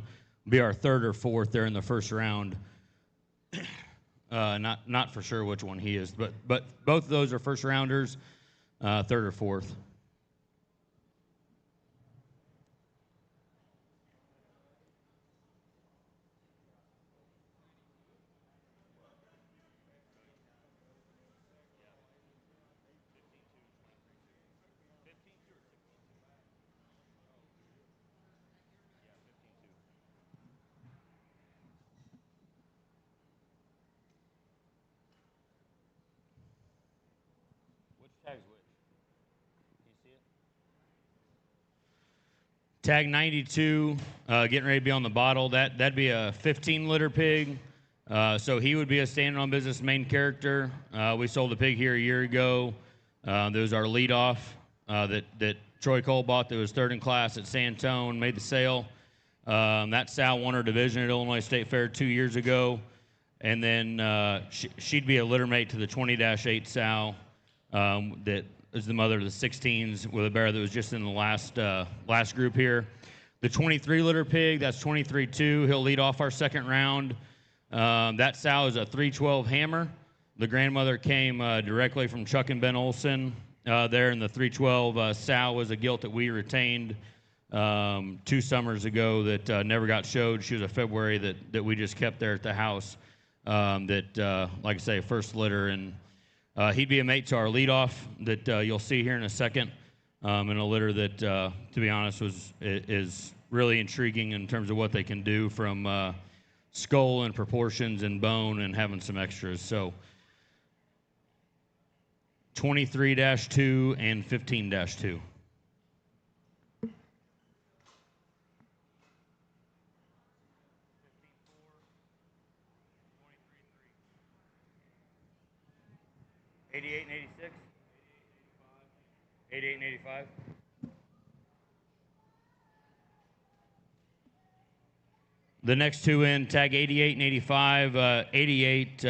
be our third or fourth there in the first round. Not for sure which one he is, but both of those are first rounders, third or fourth. Tag 92, getting ready to be on the bottle. That'd be a 15-litter pig. So he would be a standing on business main character. We sold a pig here a year ago. That was our leadoff that Troy Cole bought. That was third in class at Santone. Made the sale. That sow won her division at Illinois State Fair 2 years ago. And then she'd be a litter mate to the 20-8 sow that is the mother of the 16s with a bear that was just in the last group here. The 23-litter pig, that's 23-2. He'll lead off our second round. That sow is a 312 hammer. The grandmother came directly from Chuck and Ben Olson there, and the 312 sow was a gilt that we retained 2 summers ago that never got showed. She was a February that we just kept there at the house. Like I say, first litter, and he'd be a mate to our leadoff that you'll see here in a second, in a litter that, to be honest, is really intriguing in terms of what they can do from skull and proportions and bone and having some extras. So 23-2 and 15-2. $88 and 86. 88 and 85. The next two in, tag 88 and 85. 88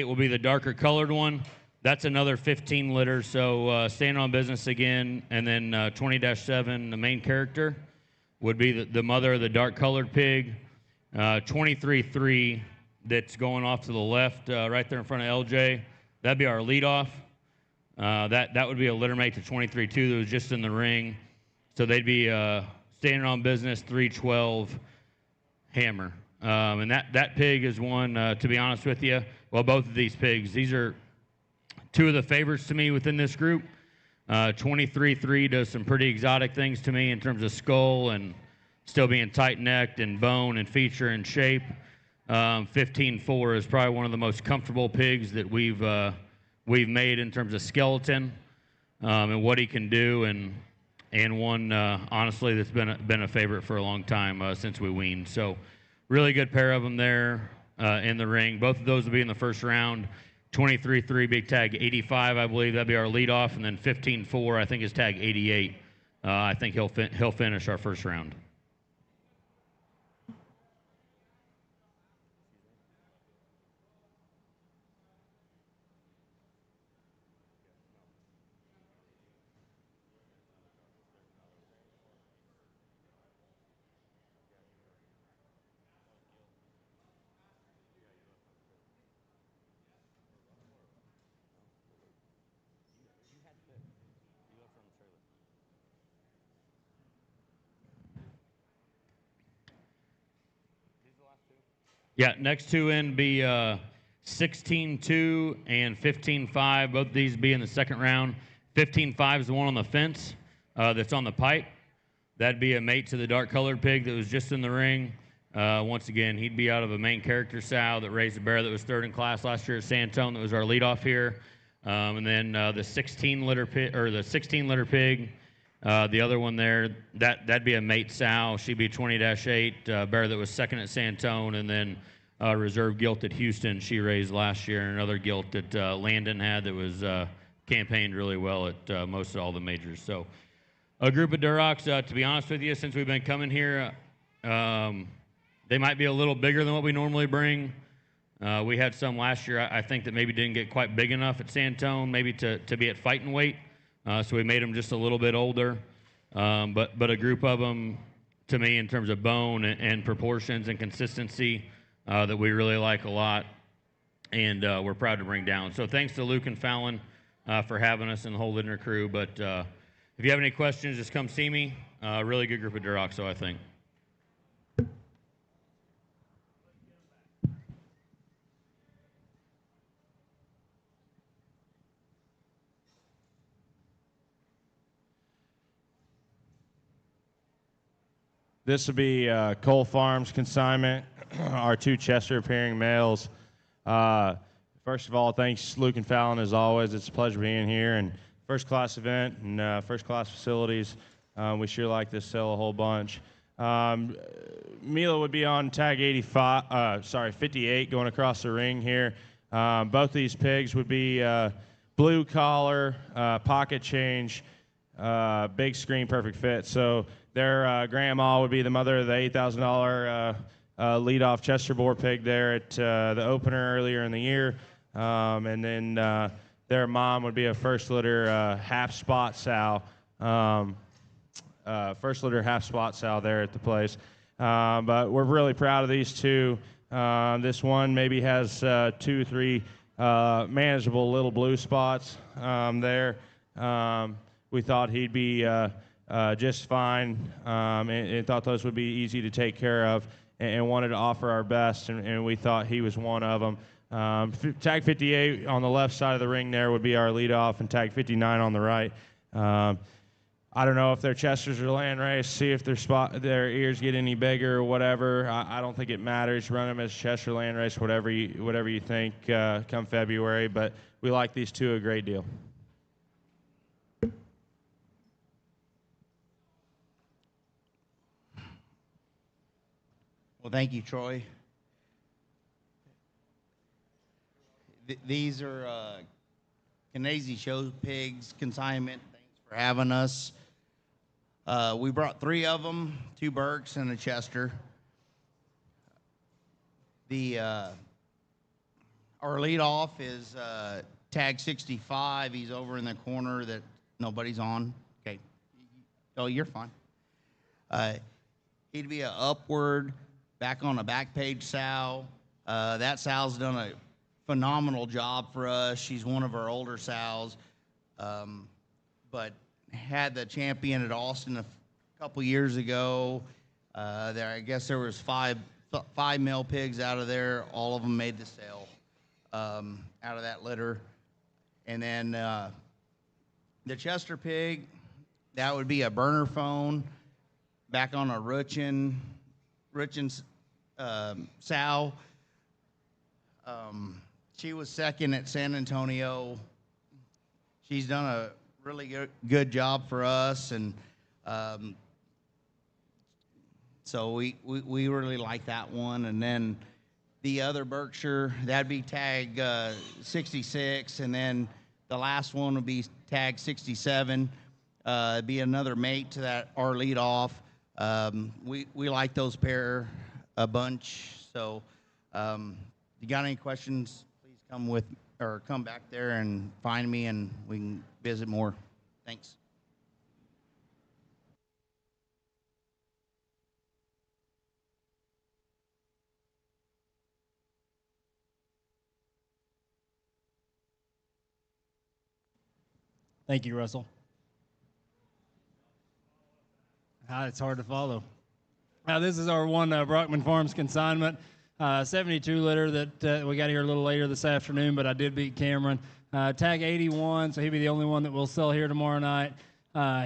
will be the darker colored one. That's another 15 litter, so staying on business again. And then 20-7, the main character, would be the mother of the dark colored pig. 23-3, that's going off to the left, right there in front of LJ. That'd be our leadoff. That would be a litter mate to 23-2 that was just in the ring. So they'd be standing on business 312 hammer. And that pig is one, to be honest with you, well, both of these pigs, these are two of the favorites to me within this group. 23-3 does some pretty exotic things to me in terms of skull and still being tight-necked and bone and feature and shape. 15-4 is probably one of the most comfortable pigs that we've made in terms of skeleton and what he can do, and one honestly that's been a favorite for a long time since we weaned. So really good pair of them there in the ring. Both of those will be in the first round. 23-3 big tag 85, I believe that'd be our leadoff, and then 15-4 I think is tag 88. I think he'll finish our first round. Yeah, next two in be 16-2 and 15-5. Both of these be in the second round. 15-5 is the one on the fence that's on the pipe. That'd be a mate to the dark-colored pig that was just in the ring. Once again, he'd be out of a main character sow that raised a bear that was third in class last year at Santone. That was our leadoff here. And then the 16-litter pig, or the 16-litter pig. The other one there, that'd be a mate sow. She'd be 20-8, bear that was second at Santone, and then reserve gilt at Houston she raised last year, and another gilt that Landon had that was campaigned really well at most of all the majors. So a group of Durocs, to be honest with you, since we've been coming here, they might be a little bigger than what we normally bring. We had some last year, I think, that maybe didn't get quite big enough at Santone, maybe to be at fighting weight. So we made them just a little bit older. But a group of them, to me in terms of bone and proportions and consistency that we really like a lot, and we're proud to bring down. So thanks to Luke and Fallon for having us and the whole Lindner crew. But if you have any questions, just come see me. Really good group of Durocs, so I think. This will be Cole Farms consignment, our 2 Chester pairing males. First of all, thanks Luke and Fallon as always. It's a pleasure being here, and first class event and first class facilities. We sure like this sale a whole bunch. Mila would be on tag 58 going across the ring here. Both of these pigs would be blue collar, pocket change, big screen, perfect fit. So their grandma would be the mother of the $8,000 leadoff Chester Boar pig there at the opener earlier in the year. And then their mom would be a first litter half spot sow. First litter half spot sow there at the place. But we're really proud of these 2. This one maybe has 2, 3 manageable little blue spots there. We thought he'd be just fine, and thought those would be easy to take care of, and wanted to offer our best, and we thought he was one of them. Tag 58 on the left side of the ring there would be our leadoff, and tag 59 on the right. I don't know if they're Chesters or land race, see if their ears get any bigger or whatever. I don't think it matters. Run them as Chester land race, whatever you think come February, but we like these 2 a great deal. Well, thank you, Troy. These are Canadian Showpigs consignment. Thanks for having us. We brought 3 of them, 2 Berks and a Chester. Our lead off is tag 65. He's over in the corner that nobody's on. Okay. Oh, you're fine. He'd be an upward, back on a back page sow. That sow's done a phenomenal job for us. She's one of our older sows, but had the champion at Austin a couple years ago. I guess there was five male pigs out of there. All of them made the sale out of that litter. And then the Chester pig, that would be a burner phone, back on a Ruchin sow. She was second at San Antonio. She's done a really good job for us, and so we really like that one. And then the other Berkshire, that'd be tag 66, and then the last one would be tag 67. It'd be another mate to that our lead off. We like those pair a bunch. So you got any questions, please come back there and find me, and we can visit more. Thanks. Thank you, Russell. It's hard to follow. This is our one Brockman Farms consignment, 72 litter that we got here a little later this afternoon, but I did beat Cameron. Tag 81, so he'll be the only one that we'll sell here tomorrow night.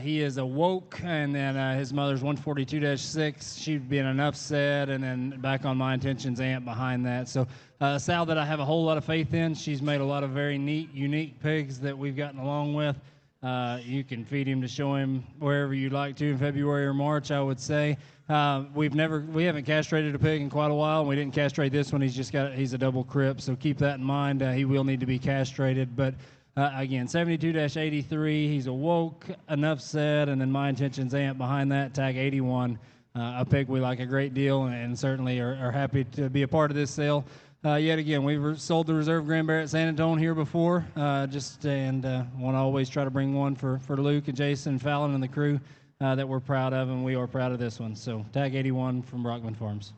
He is a woke, and then his mother's 142-6. She'd be an upset, and then back on My Intentions Aunt behind that. So Sal that I have a whole lot of faith in. She's made a lot of very neat, unique pigs that we've gotten along with. You can feed him to show him wherever you'd like to in February or March, I would say. We haven't castrated a pig in quite a while, and we didn't castrate this one. He's a double crip, so keep that in mind. He will need to be castrated, but again, 72-83. He's a woke, enough said, and then My Intentions Aunt behind that, tag 81. A pig we like a great deal, and certainly are happy to be a part of this sale. Yet again, we've sold the Reserve Grand Bear at San Antonio here before, want to always try to bring one for Luke and Jason and Fallon and the crew. that we're proud of, and we are proud of this one. So tag 81 from Brockman Farms.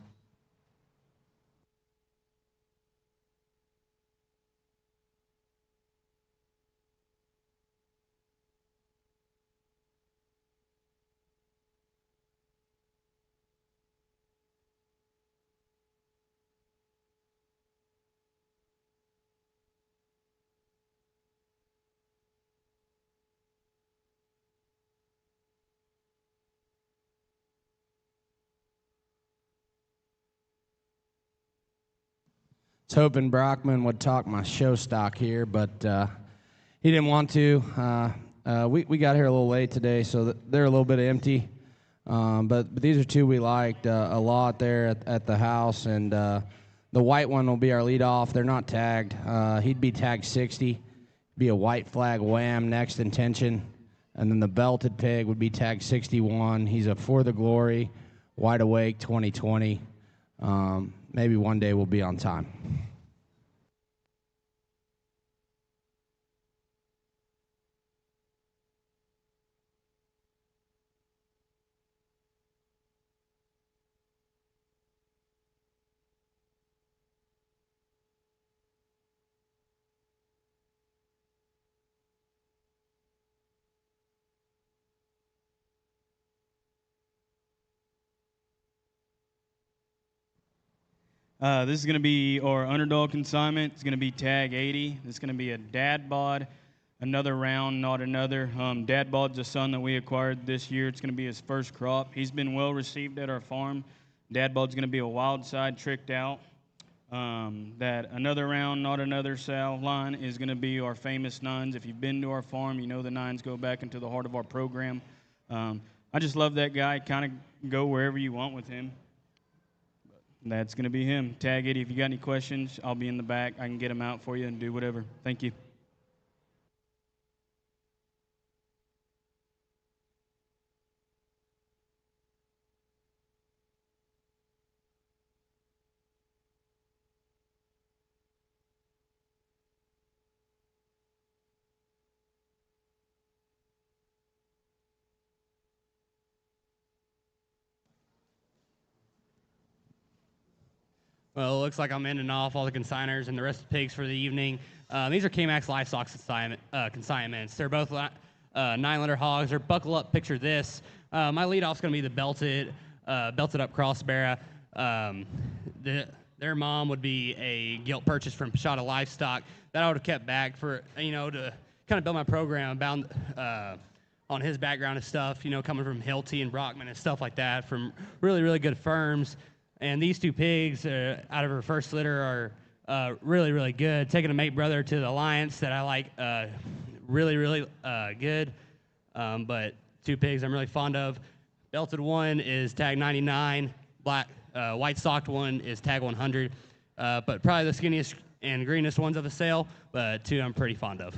Was hoping Brockman would talk my show stock here, but he didn't want to. We got here a little late today, so they're a little bit empty. But these are two we liked a lot there at the house, and the white one will be our leadoff. They're not tagged. He'd be tagged 60, be a white flag wham next intention, and then the belted pig would be tagged 61. He's a For the Glory, Wide Awake 2020. Maybe one day we'll be on time. This is going to be our underdog consignment. It's going to be tag 80. This is going to be a dad bod, another round, not another. Dad bod's a son that we acquired this year. It's going to be his first crop. He's been well received at our farm. Dad bod's going to be a wild side tricked out. That another round, not another sow line is going to be our famous nines. If you've been to our farm, you know the nines go back into the heart of our program. I just love that guy. Kind of go wherever you want with him. That's going to be him. Tag 80. If you got any questions, I'll be in the back. I can get them out for you and do whatever. Thank you. Well, it looks like I'm ending off all the consigners and the rest of the pigs for the evening. These are K-Max Livestock consignments. They're both 9-liter hogs. They're buckle up, picture this. My leadoff's going to be the belted up crossbarrow. Their mom would be a gilt purchase from Pashada Livestock that I would have kept back for, to kind of build my program bound on his background and stuff, coming from Hilty and Brockman and stuff like that from really, really good firms. And these two pigs out of her first litter are really, really good. Taking a mate brother to the Alliance that I like really, really good. But two pigs I'm really fond of. Belted one is tag 99. White socked one is tag 100. But probably the skinniest and greenest ones of the sale, but two I'm pretty fond of.